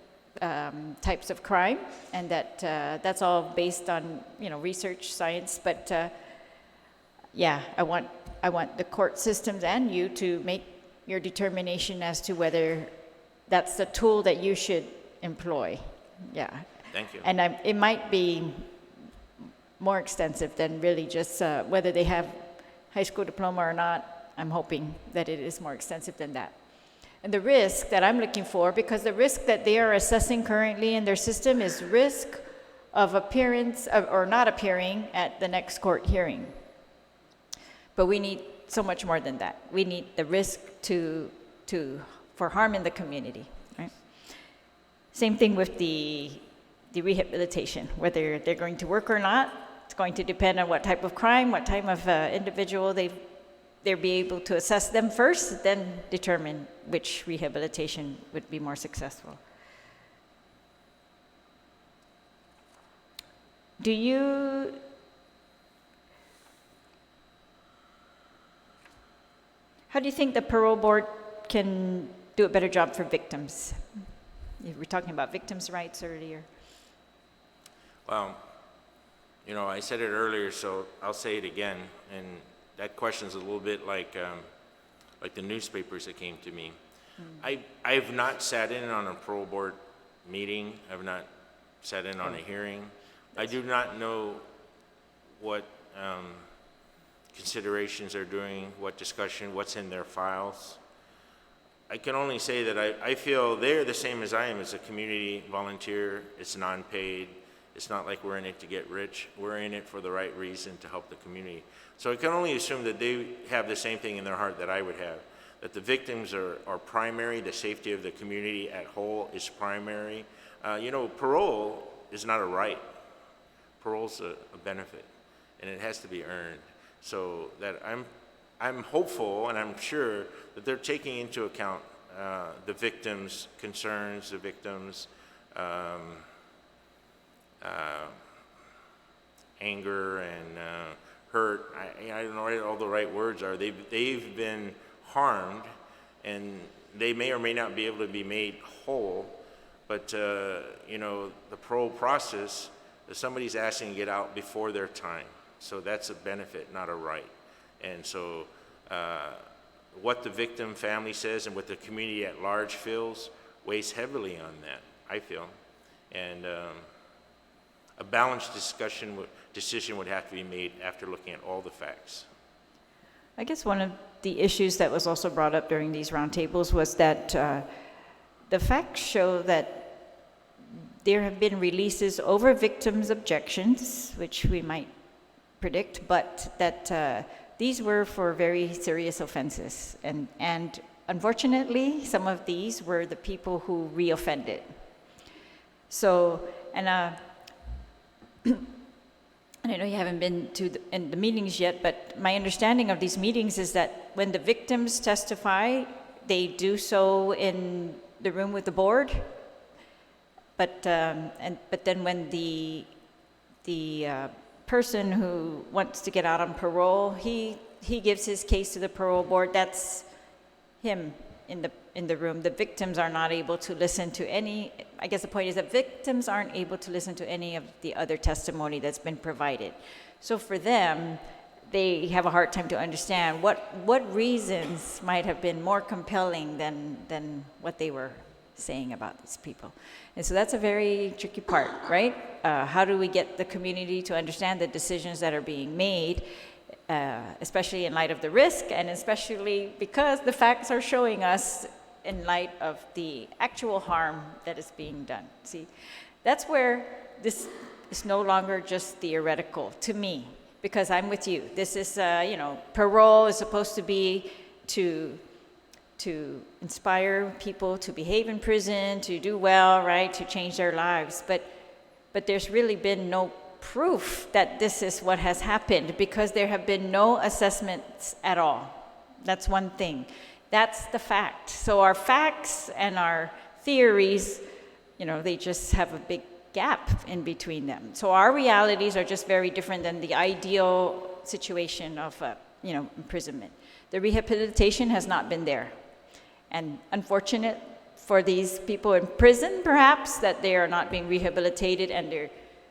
types of crime, and that that's all based on research, science. But yeah, I want the court systems and you to make your determination as to whether that's the tool that you should employ. Yeah. Thank you. And it might be more extensive than really just whether they have high school diploma or not. I'm hoping that it is more extensive than that. And the risk that I'm looking for, because the risk that they are assessing currently in their system is risk of appearance or not appearing at the next court hearing. But we need so much more than that. We need the risk for harm in the community, right? Same thing with the rehabilitation, whether they're going to work or not. It's going to depend on what type of crime, what type of individual they'll be able to assess them first, then determine which rehabilitation would be more successful. How do you think the parole board can do a better job for victims? You were talking about victims' rights earlier. Well, I said it earlier, so I'll say it again. And that question's a little bit like the newspapers that came to me. I've not sat in on a parole board meeting. I've not sat in on a hearing. I do not know what considerations they're doing, what discussion, what's in their files. I can only say that I feel they're the same as I am as a community volunteer. It's non-paid. It's not like we're in it to get rich. We're in it for the right reason, to help the community. So I can only assume that they have the same thing in their heart that I would have, that the victims are primary, the safety of the community at whole is primary. Parole is not a right. Parole's a benefit, and it has to be earned. So that I'm hopeful, and I'm sure that they're taking into account the victims' concerns, the victims' anger and hurt. I don't know what all the right words are. They've been harmed, and they may or may not be able to be made whole. But the parole process, somebody's asking to get out before their time. So that's a benefit, not a right. And so what the victim family says and what the community at large feels weighs heavily on that, I feel. And a balanced decision would have to be made after looking at all the facts. I guess one of the issues that was also brought up during these roundtables was that the facts show that there have been releases over victims' objections, which we might predict, but that these were for very serious offenses. And unfortunately, some of these were the people who reoffended. So, and I know you haven't been to in the meetings yet, but my understanding of these meetings is that when the victims testify, they do so in the room with the board. But then when the person who wants to get out on parole, he gives his case to the parole board. That's him in the room. The victims are not able to listen to any. I guess the point is that victims aren't able to listen to any of the other testimony that's been provided. So for them, they have a hard time to understand what reasons might have been more compelling than what they were saying about these people. And so that's a very tricky part, right? How do we get the community to understand the decisions that are being made, especially in light of the risk, and especially because the facts are showing us in light of the actual harm that is being done. See, that's where this is no longer just theoretical to me, because I'm with you. This is, parole is supposed to be to inspire people to behave in prison, to do well, right, to change their lives. But there's really been no proof that this is what has happened, because there have been no assessments at all. That's one thing. That's the fact. So our facts and our theories, they just have a big gap in between them. So our realities are just very different than the ideal situation of, imprisonment. The rehabilitation has not been there. And unfortunate for these people in prison, perhaps, that they are not being rehabilitated,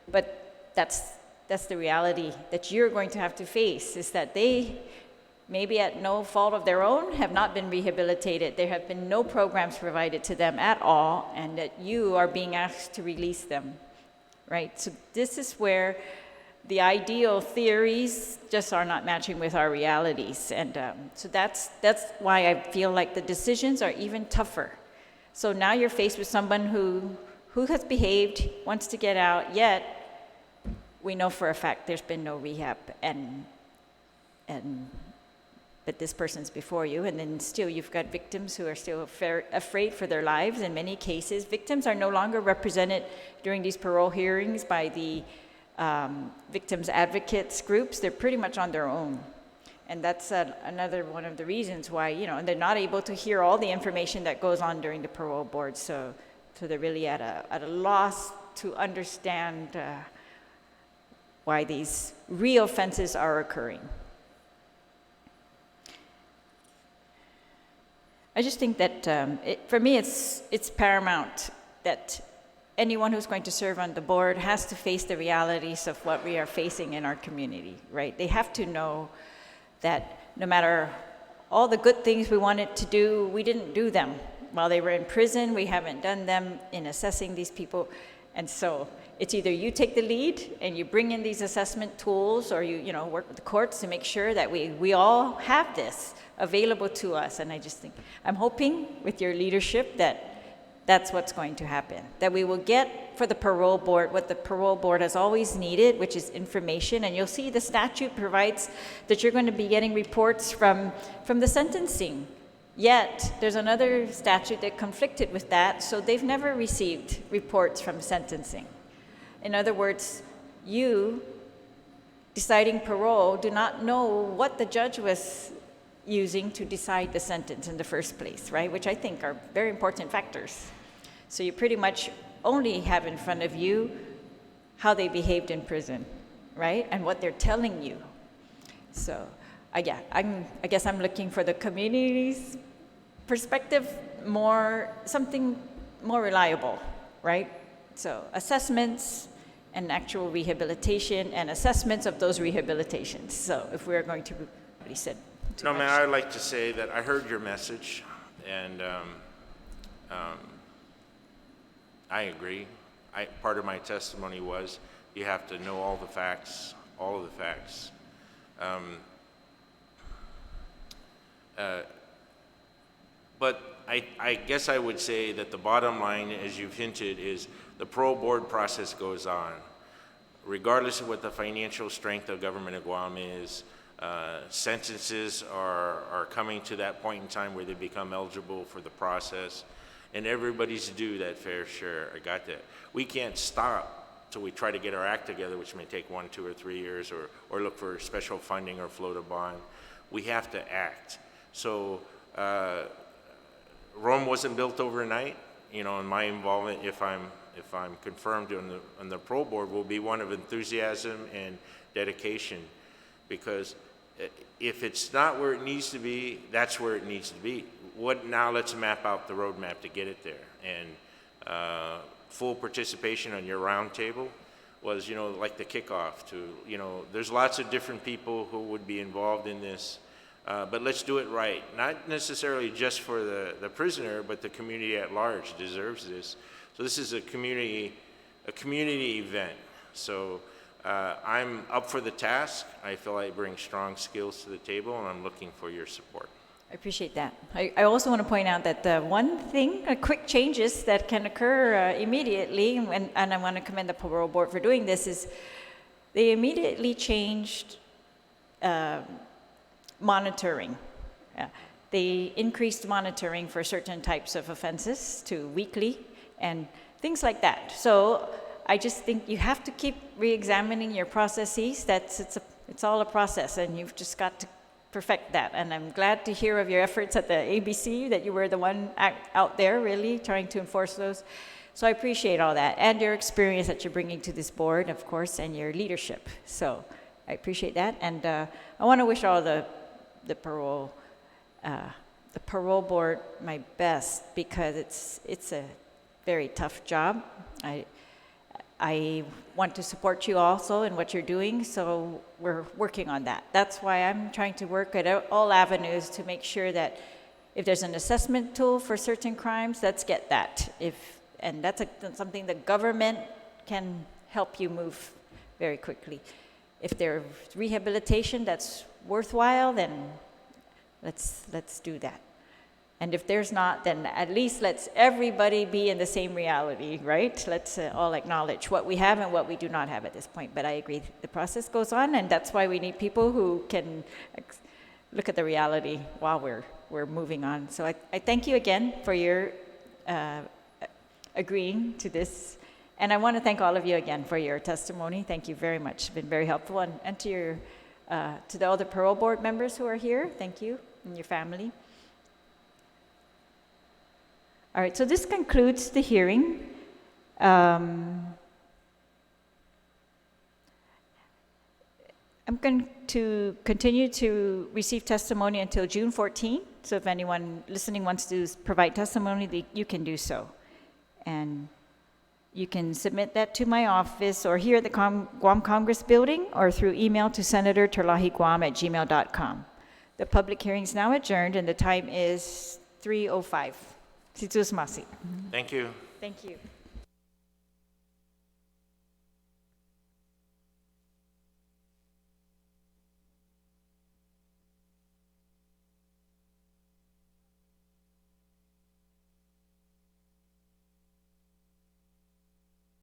but that's the reality that you're going to have to face, is that they, maybe at no fault of their own, have not been rehabilitated. There have been no programs provided to them at all, and that you are being asked to release them, right? So this is where the ideal theories just are not matching with our realities. And so that's why I feel like the decisions are even tougher. So now you're faced with someone who has behaved, wants to get out, yet we know for a fact there's been no rehab, but this person's before you, and then still you've got victims who are still afraid for their lives. In many cases, victims are no longer represented during these parole hearings by the victims advocates groups. They're pretty much on their own. And that's another one of the reasons why, and they're not able to hear all the information that goes on during the parole board. So they're really at a loss to understand why these reoffenses are occurring. I just think that for me, it's paramount that anyone who's going to serve on the board has to face the realities of what we are facing in our community, right? They have to know that no matter all the good things we wanted to do, we didn't do them. While they were in prison, we haven't done them in assessing these people. And so it's either you take the lead and you bring in these assessment tools, or you work with the courts to make sure that we all have this available to us. And I just think, I'm hoping with your leadership that that's what's going to happen, that we will get for the parole board what the parole board has always needed, which is information. And you'll see the statute provides that you're going to be getting reports from the sentencing. Yet there's another statute that conflicted with that, so they've never received reports from sentencing. In other words, you deciding parole do not know what the judge was using to decide the sentence in the first place, right? Which I think are very important factors. So you pretty much only have in front of you how they behaved in prison, right? And what they're telling you. So I guess I'm looking for the community's perspective, something more reliable, right? So assessments and actual rehabilitation and assessments of those rehabilitations. So if we're going to, what he said. No, man, I'd like to say that I heard your message, and I agree. Part of my testimony was you have to know all the facts, all of the facts. But I guess I would say that the bottom line, as you've hinted, is the parole board process goes on. Regardless of what the financial strength of government of Guam is, sentences are coming to that point in time where they become eligible for the process, and everybody's due that fair share. I got that. We can't stop till we try to get our act together, which may take 1, 2, or 3 years, or look for special funding or float a bond. We have to act. So Rome wasn't built overnight, and my involvement, if I'm confirmed on the parole board, will be one of enthusiasm and dedication, because if it's not where it needs to be, that's where it needs to be. Now let's map out the roadmap to get it there. And full participation on your round table was, like the kickoff to, there's lots of different people who would be involved in this. But let's do it right, not necessarily just for the prisoner, but the community at large deserves this. So this is a community event. So I'm up for the task. I feel I bring strong skills to the table, and I'm looking for your support. I appreciate that. I also want to point out that the one thing, quick changes that can occur immediately, and I want to commend the parole board for doing this, is they immediately changed monitoring. They increased monitoring for certain types of offenses to weekly and things like that. So I just think you have to keep re-examining your processes. It's all a process, and you've just got to perfect that. And I'm glad to hear of your efforts at the ABC, that you were the one out there really trying to enforce those. So I appreciate all that, and your experience that you're bringing to this board, of course, and your leadership. So I appreciate that, and I want to wish all the parole board my best, because it's a very tough job. I want to support you also in what you're doing, so we're working on that. That's why I'm trying to work at all avenues to make sure that if there's an assessment tool for certain crimes, let's get that. And that's something the government can help you move very quickly. If there's rehabilitation that's worthwhile, then let's do that. And if there's not, then at least let's everybody be in the same reality, right? Let's all acknowledge what we have and what we do not have at this point. But I agree, the process goes on, and that's why we need people who can look at the reality while we're moving on. So I thank you again for your agreeing to this. And I want to thank all of you again for your testimony. Thank you very much. It's been very helpful. And to the other parole board members who are here, thank you, and your family. All right, so this concludes the hearing. I'm going to continue to receive testimony until June 14. So if anyone listening wants to provide testimony, you can do so. And you can submit that to my office or here at the Guam Congress Building, or through email to senatorterlajeguam@gmail.com. The public hearing is now adjourned, and the time is 3:05. Thank you. Thank you.